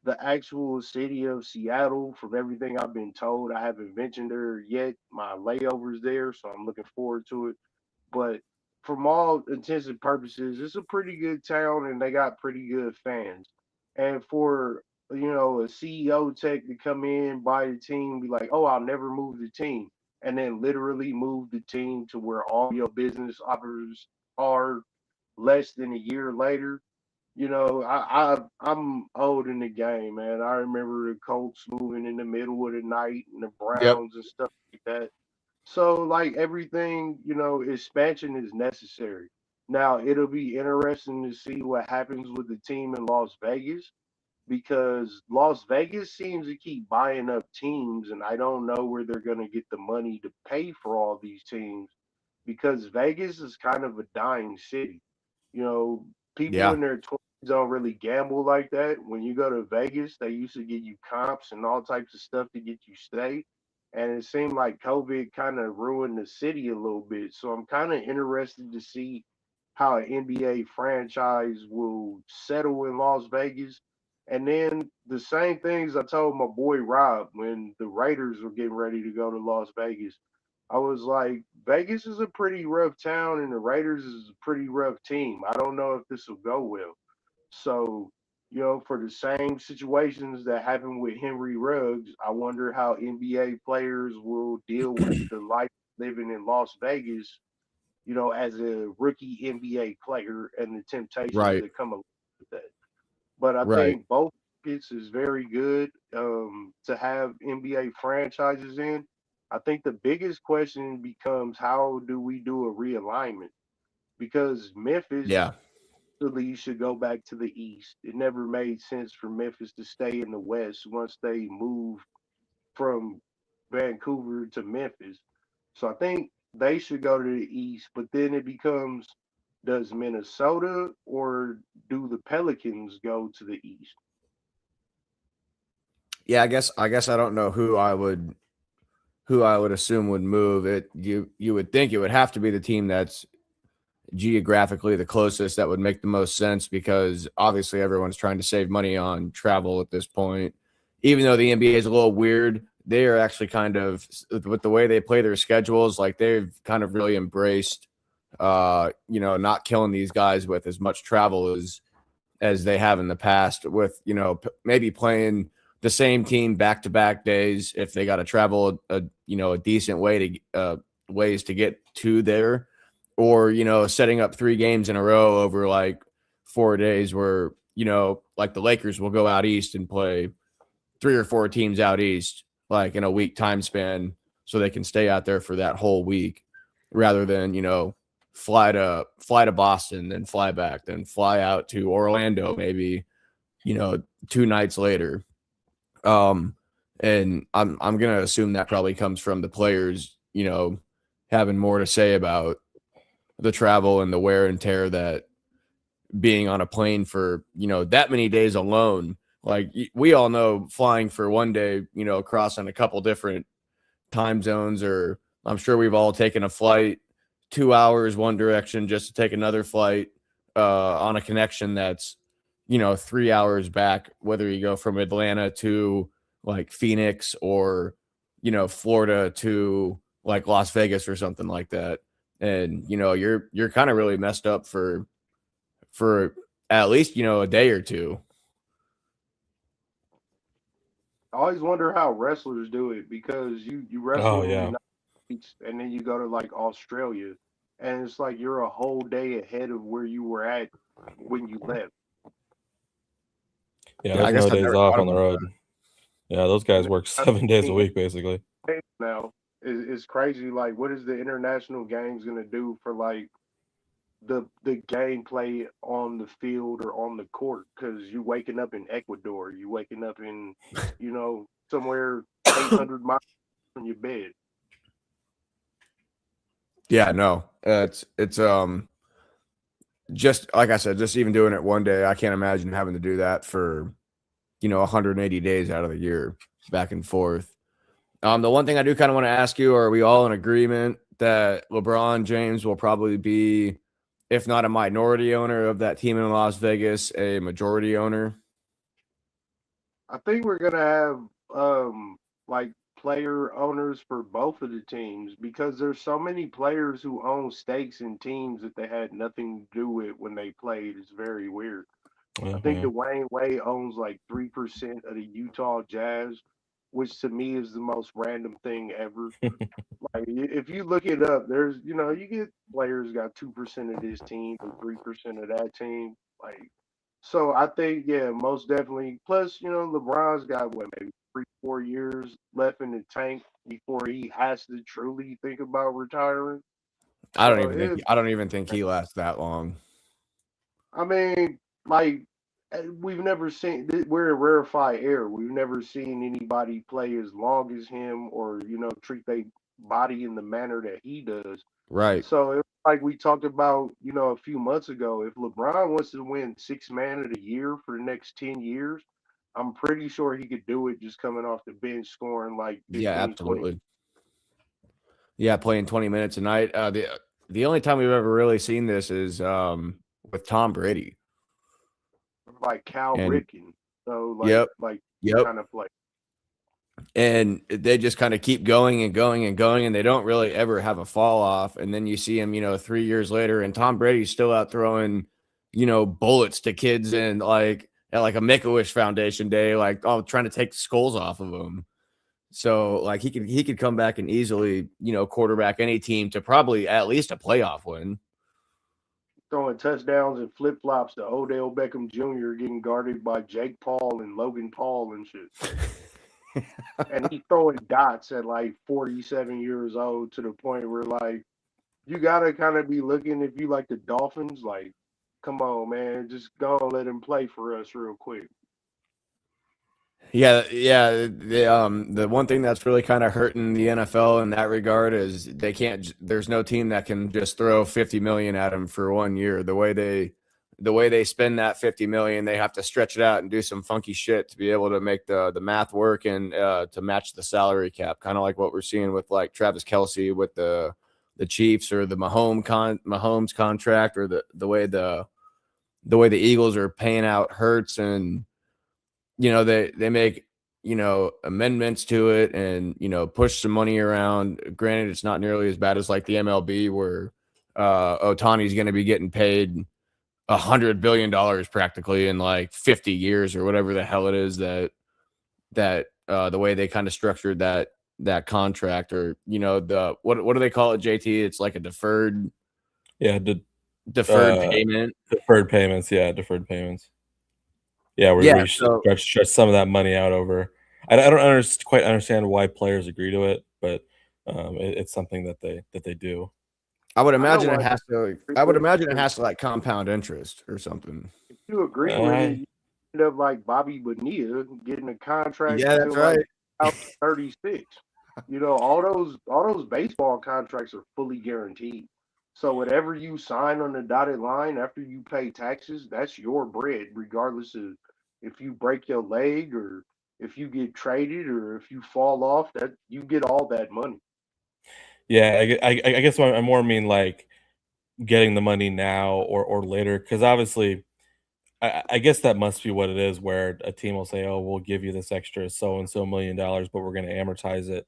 D: The actual city of Seattle, from everything I've been told, I haven't mentioned her yet. My layover's there, so I'm looking forward to it. But from all intents and purposes, it's a pretty good town and they got pretty good fans. And for a CEO tech to come in, buy the team, be like, "Oh, I'll never move the team," and then literally move the team to where all your business offers are less than a year later. I'm old in the game, man. I remember the Colts moving in the middle of the night and the
B: Yep.
D: Browns and stuff like that. So like everything, expansion is necessary. Now it'll be interesting to see what happens with the team in Las Vegas because Las Vegas seems to keep buying up teams, and I don't know where they're going to get the money to pay for all these teams because Vegas is kind of a dying city. You know, people
B: Yeah.
D: in their 20s don't really gamble like that. When you go to Vegas, they used to give you comps and all types of stuff to get you stay. And it seemed like COVID kind of ruined the city a little bit. So I'm kind of interested to see how an NBA franchise will settle in Las Vegas. And then the same things I told my boy Rob when the Raiders were getting ready to go to Las Vegas. I was like, Vegas is a pretty rough town and the Raiders is a pretty rough team. I don't know if this will go well. So, for the same situations that happened with Henry Ruggs, I wonder how NBA players will deal with the life living in Las Vegas, as a rookie NBA player and the temptations
B: Right.
D: that come along with that. But I
B: Right.
D: think both markets is very good to have NBA franchises in. I think the biggest question becomes how do we do a realignment? Because Memphis
B: Yeah.
D: really should go back to the East. It never made sense for Memphis to stay in the West once they moved from Vancouver to Memphis. So I think they should go to the East, but then it becomes does Minnesota or do the Pelicans go to the East?
B: Yeah, I guess I don't know who I would who I would assume would move, you would think it would have to be the team that's geographically the closest that would make the most sense, because obviously everyone's trying to save money on travel at this point. Even though the NBA is a little weird, they are actually kind of, with the way they play their schedules, like they've kind of really embraced not killing these guys with as much travel as they have in the past, with maybe playing the same team back-to-back days if they got to travel a decent way to ways to get to there, or setting up 3 games in a row over like 4 days, where like the Lakers will go out east and play 3 or 4 teams out east like in a week time span, so they can stay out there for that whole week, rather than fly to Boston, then fly back, then fly out to Orlando maybe 2 nights later. And I'm gonna assume that probably comes from the players having more to say about the travel and the wear and tear that being on a plane for that many days alone. Like, we all know flying for one day, crossing a couple different time zones, or I'm sure we've all taken a flight 2 hours one direction just to take another flight on a connection that's 3 hours back, whether you go from Atlanta to like Phoenix, or Florida to like Las Vegas or something like that. And you're kind of really messed up for at least a day or two.
D: I always wonder how wrestlers do it, because you wrestle
C: Oh
D: in the
C: yeah.
D: United States and then you go to like Australia, and it's like you're a whole day ahead of where you were at when you left.
C: Yeah,
B: Yeah, I
C: there's
B: guess
C: no
B: I've
C: days
B: never
C: off
B: thought
C: on the
B: about
C: road. Yeah, those guys work
D: That's
C: 7 days a
D: the
C: week basically.
D: thing now is crazy. Like, what is the international games gonna do for like the gameplay on the field or on the court? Because you waking up in Ecuador, you waking up in somewhere 800 miles from your bed.
B: Yeah, no, it's just like I said, just even doing it one day, I can't imagine having to do that for 180 days out of the year, back and forth. The one thing I do kind of want to ask you: are we all in agreement that LeBron James will probably be, if not a minority owner of that team in Las Vegas, a majority owner?
D: I think we're gonna have like player owners for both of the teams, because there's so many players who own stakes in teams that they had nothing to do with when they played. It's very weird. I
C: Yeah,
D: think
C: yeah.
D: Dwayne Wade owns like 3% of the Utah Jazz, which to me is the most random thing ever. Like, if you look it up, there's you get players got 2% of this team or 3% of that team. Like, so I think, yeah, most definitely. Plus, LeBron's got what, maybe 3, 4 years left in the tank before he has to truly think about retiring. So
B: I don't even think he lasts that long.
D: I mean, like, we've never seen. We're in rarefied air. We've never seen anybody play as long as him, or treat their body in the manner that he does.
B: Right.
D: So it's like we talked about, a few months ago. If LeBron wants to win Sixth Man of the Year for the next 10 years, I'm pretty sure he could do it just coming off the bench, scoring like
B: Yeah,
D: 15, 20.
B: absolutely. Yeah, playing 20 minutes a night. The only time we've ever really seen this is with Tom Brady.
D: Like Cal
B: And
D: Ripken. So
B: yep,
D: like
B: yep.
D: kind of play.
B: And they just kind of keep going and going and going, and they don't really ever have a fall off. And then you see him, 3 years later, and Tom Brady's still out throwing, bullets to kids, and like at like a Make-A-Wish Foundation day, like trying to take the skulls off of them. So like he could come back and easily, quarterback any team to probably at least a playoff win.
D: Throwing touchdowns and flip flops to Odell Beckham Jr. getting guarded by Jake Paul and Logan Paul and shit. And he's throwing dots at like 47 years old, to the point where like you gotta kind of be looking, if you like the Dolphins, like, come on, man, just go and let him play for us real quick.
B: Yeah, yeah. The one thing that's really kind of hurting the NFL in that regard is they can't. There's no team that can just throw 50 million at him for 1 year. The way the way they spend that 50 million, they have to stretch it out and do some funky shit to be able to make the math work and to match the salary cap. Kind of like what we're seeing with like Travis Kelce with the Chiefs, or the Mahomes contract, or the way the Eagles are paying out Hurts, and they make amendments to it and push some money around. Granted, it's not nearly as bad as like the MLB, where Otani's going to be getting paid $100 billion practically in like 50 years or whatever the hell it is that the way they kind of structured that contract, or the what do they call it, JT? It's like a deferred payment.
C: Deferred payments. Yeah, deferred payments. Yeah, where you stretch some of that money out over. I don't quite understand why players agree to it, but it's something that they do.
B: I would imagine it has to. I would imagine it has to like compound interest or something.
D: If you agree with it, you end up like Bobby Bonilla getting a contract.
B: Yeah, that's right.
D: Like 36. All those baseball contracts are fully guaranteed. So whatever you sign on the dotted line after you pay taxes, that's your bread, regardless of if you break your leg or if you get traded or if you fall off. That you get all that money.
C: Yeah, I guess I more mean like getting the money now or later, because obviously I guess that must be what it is, where a team will say, "Oh, we'll give you this extra so and so $1 million, but we're going to amortize it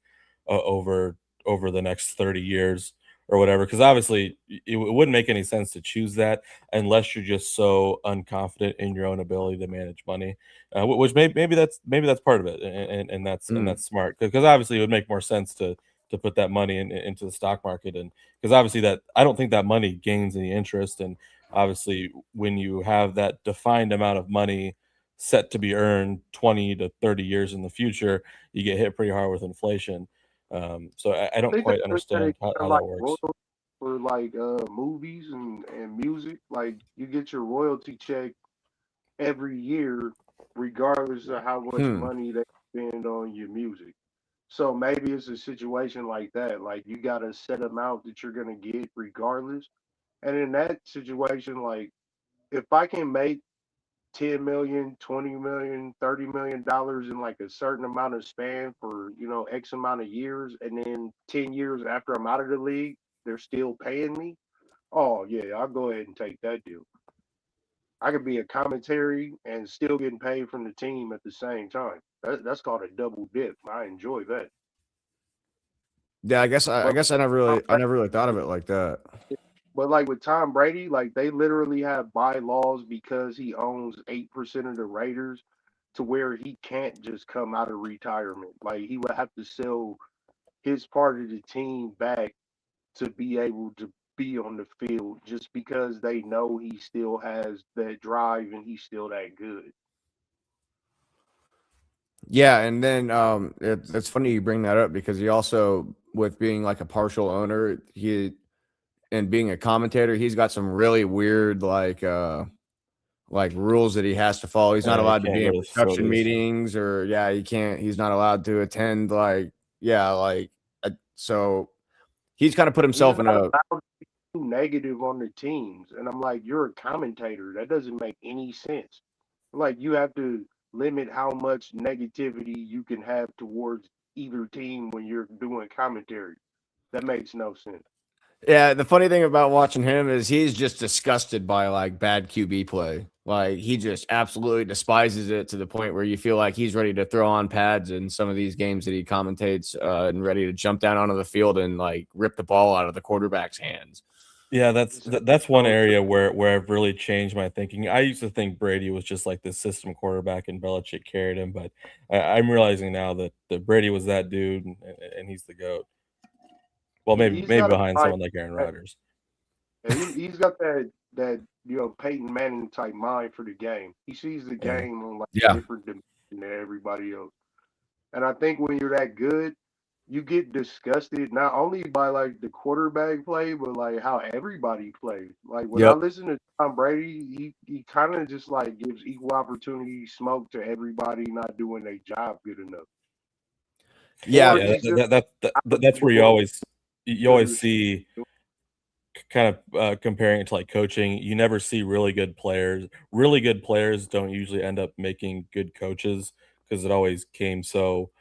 C: over the next 30 years or whatever." Because obviously, it wouldn't make any sense to choose that unless you're just so unconfident in your own ability to manage money. Which maybe that's part of it, and that's smart, because obviously it would make more sense to put that money into the stock market, and because obviously that I don't think that money gains any interest. And obviously, when you have that defined amount of money set to be earned 20 to 30 years in the future, you get hit pretty hard with inflation. So I don't quite understand how that works.
D: For like movies and music, like you get your royalty check every year, regardless of how much money they spend on your music. So maybe it's a situation like that. Like you got a set amount that you're gonna get regardless. And in that situation, like if I can make 10 million, 20 million, $30 million in like a certain amount of span for, X amount of years, and then 10 years after I'm out of the league, they're still paying me. Oh yeah, I'll go ahead and take that deal. I could be a commentary and still getting paid from the team at the same time. That's called a double dip. I enjoy that.
B: Yeah, I guess I never really thought of it like that.
D: But like with Tom Brady, like they literally have bylaws because he owns 8% of the Raiders, to where he can't just come out of retirement. Like he would have to sell his part of the team back to be able to be on the field, just because they know he still has that drive and he's still that good.
B: Yeah, and then it's funny you bring that up, because he also, with being like a partial owner, and being a commentator, he's got some really weird like rules that he has to follow. He's not allowed to be in production meetings, or he's not allowed to attend so he's kind of put himself in a
D: negative on the teams. And I'm like, you're a commentator. That doesn't make any sense. Like you have to limit how much negativity you can have towards either team when you're doing commentary. That makes no sense.
B: Yeah, the funny thing about watching him is he's just disgusted by like bad QB play. Like he just absolutely despises it, to the point where you feel like he's ready to throw on pads in some of these games that he commentates, and ready to jump down onto the field and like rip the ball out of the quarterback's hands.
C: Yeah, that's one area where I've really changed my thinking. I used to think Brady was just like this system quarterback and Belichick carried him, but I'm realizing now that Brady was that dude, and he's the GOAT. Well, maybe behind someone like Aaron Rodgers.
D: He's got that Peyton Manning type mind for the game. He sees the game on like a different dimension than everybody else. And I think when you're that good, you get disgusted not only by like the quarterback play, but like how everybody plays. Like when I listen to Tom Brady, he kind of just like gives equal opportunity smoke to everybody not doing their job good enough.
C: Yeah, that's where you always see kind of comparing it to like coaching, you never see really good players. Really good players don't usually end up making good coaches because it always came so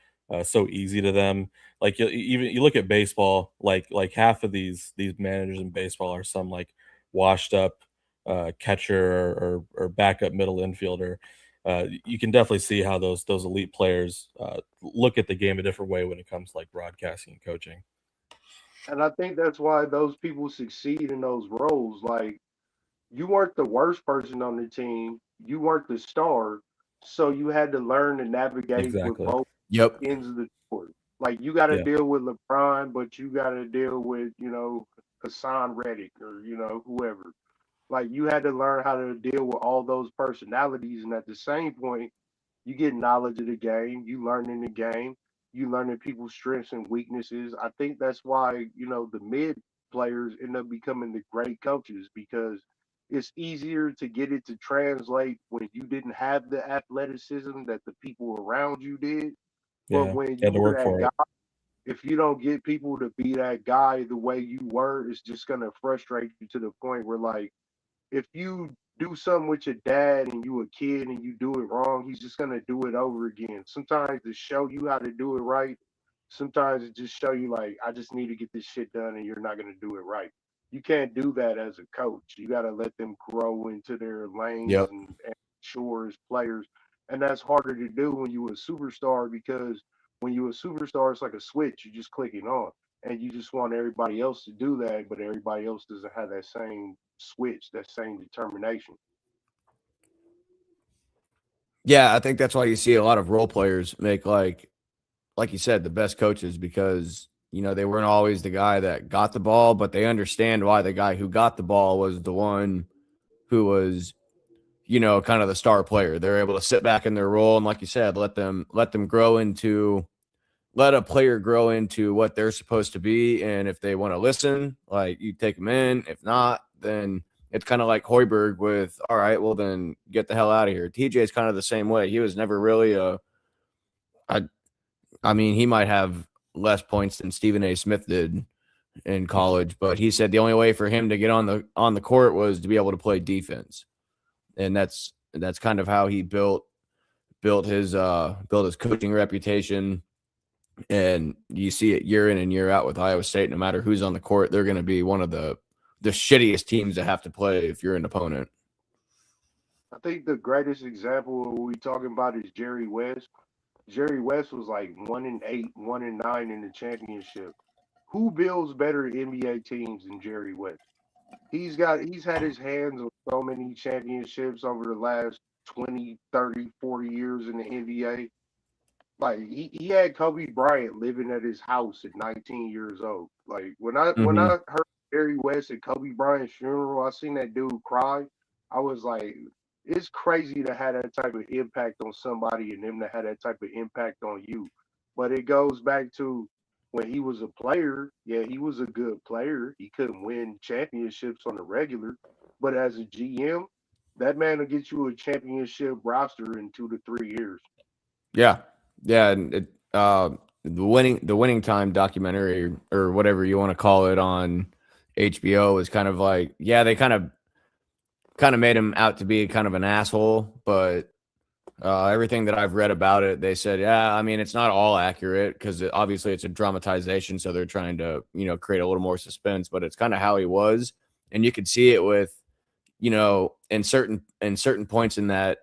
C: easy to them. Like even you look at baseball, like half of these managers in baseball are some like washed up catcher or backup middle infielder. You can definitely see how those elite players look at the game a different way when it comes to like broadcasting and coaching.
D: And I think that's why those people succeed in those roles. Like, you weren't the worst person on the team, you weren't the star, so you had to learn to navigate with
C: Exactly.
D: both
B: Yep.
D: ends of the court. Like, you got to
C: Yeah.
D: deal with LeBron, but you got to deal with, Hassan Reddick or, whoever. Like, you had to learn how to deal with all those personalities. And at the same point, you get knowledge of the game, you learn in the game, you learning people's strengths and weaknesses. I think that's why, the mid players end up becoming the great coaches because it's easier to get it to translate when you didn't have the athleticism that the people around you did. But
C: Yeah.
D: when
C: You
D: you
C: had to
D: were
C: work
D: that
C: for it.
D: guy, if you don't get people to be that guy the way you were, it's just gonna frustrate you to the point where, like, if you do something with your dad and you a kid and you do it wrong, he's just gonna do it over again. Sometimes to show you how to do it right, sometimes it just show you like, I just need to get this shit done and you're not gonna do it right. You can't do that as a coach. You gotta let them grow into their lanes
B: Yep.
D: and mature as players. And that's harder to do when you a superstar because when you a superstar, it's like a switch. You just click it on and you just want everybody else to do that, but everybody else doesn't have that same switch, that same determination.
B: Yeah, I think that's why you see a lot of role players make like you said, the best coaches because they weren't always the guy that got the ball, but they understand why the guy who got the ball was the one who was kind of the star player. They're able to sit back in their role and, like you said, let them grow into let a player grow into what they're supposed to be. And if they want to listen, like you take them in. If not, then it's kind of like Hoiberg with, all right, well then get the hell out of here. TJ is kind of the same way. He was never really I, I mean, he might have less points than Stephen A. Smith did in college, but he said the only way for him to get on the court was to be able to play defense. And that's kind of how he built his coaching reputation. And you see it year in and year out with Iowa State. No matter who's on the court, they're going to be one of the shittiest teams to have to play if you're an opponent.
D: I think the greatest example of what we talking about is Jerry West. Jerry West was like 1-8, 1-9 in the championship. Who builds better NBA teams than Jerry West? He's had his hands on so many championships over the last 20, 30, 40 years in the NBA. Like, he had Kobe Bryant living at his house at 19 years old. Like, when I
B: Mm-hmm.
D: heard Jerry West at Kobe Bryant's funeral, I seen that dude cry. I was like, it's crazy to have that type of impact on somebody and them to have that type of impact on you. But it goes back to when he was a player. Yeah, he was a good player. He couldn't win championships on the regular, but as a GM, that man will get you a championship roster in 2 to 3 years.
B: Yeah, yeah, and the winning time documentary or whatever you want to call it on HBO is kind of like, yeah, they kind of made him out to be kind of an asshole, but everything that I've read about it, they said, yeah, I mean, it's not all accurate because obviously it's a dramatization, so they're trying to create a little more suspense, but it's kind of how he was, and you could see it with in certain points in that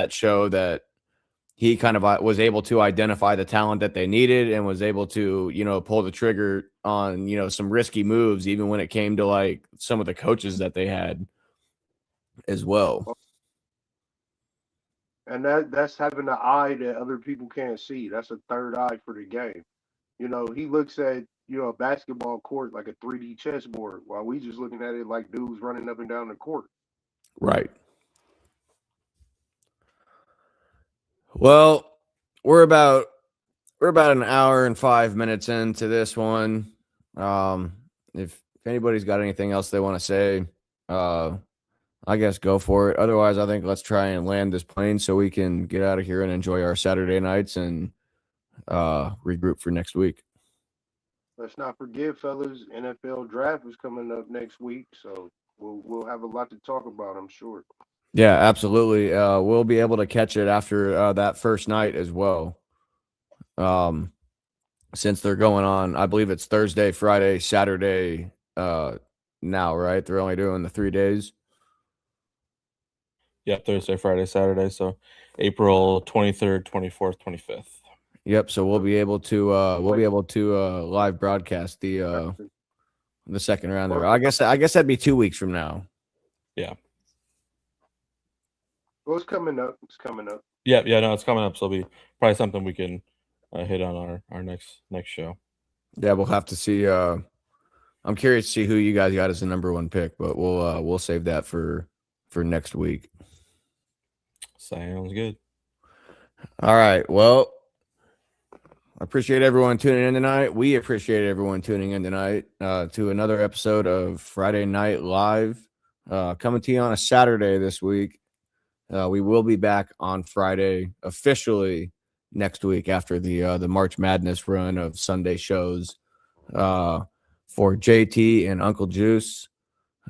B: show that he kind of was able to identify the talent that they needed and was able to pull the trigger on some risky moves even when it came to like some of the coaches that they had as well.
D: And that's having an eye that other people can't see. That's a third eye for the game. He looks at, a basketball court like a 3D chessboard while we just looking at it like dudes running up and down the court.
B: Right. Well, we're about an hour and 5 minutes into this one. If anybody's got anything else they want to say, I guess go for it. Otherwise, I think let's try and land this plane so we can get out of here and enjoy our Saturday nights and regroup for next week.
D: let's not forget, fellas, NFL draft is coming up next week, so we'll have a lot to talk about, I'm sure.
B: Yeah, absolutely. We'll be able to catch it after that first night as well. Since they're going on, I believe it's Thursday, Friday, Saturday now, right? They're only doing the 3 days.
C: Yeah, Thursday, Friday, Saturday. So April 23rd, 24th, 25th.
B: Yep. So we'll be able to live broadcast the second round there. I guess that'd be 2 weeks from now.
C: Yeah.
D: Well, it's coming up. It's coming up.
C: Yeah, no, it's coming up. So it'll be probably something we can hit on our next show.
B: Yeah, we'll have to see. I'm curious to see who you guys got as the number one pick, but we'll save that for next week.
C: Sounds good.
B: All right. Well, I appreciate everyone tuning in tonight. We appreciate everyone tuning in tonight to another episode of Friday Night Live, coming to you on a Saturday this week. We will be back on Friday officially next week after the March Madness run of Sunday shows for JT and Uncle Juice.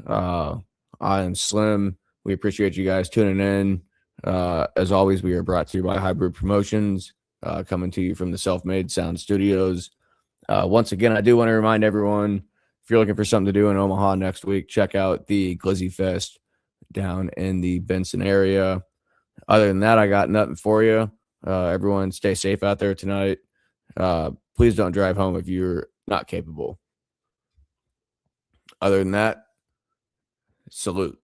B: I am Slim. We appreciate you guys tuning in. As always, we are brought to you by Hybrid Promotions, coming to you from the Self-Made Sound Studios. Once again, I do want to remind everyone, if you're looking for something to do in Omaha next week, check out the Glizzy Fest down in the Benson area. Other than that, I got nothing for you. Everyone stay safe out there tonight. Please don't drive home if you're not capable. Other than that, salute.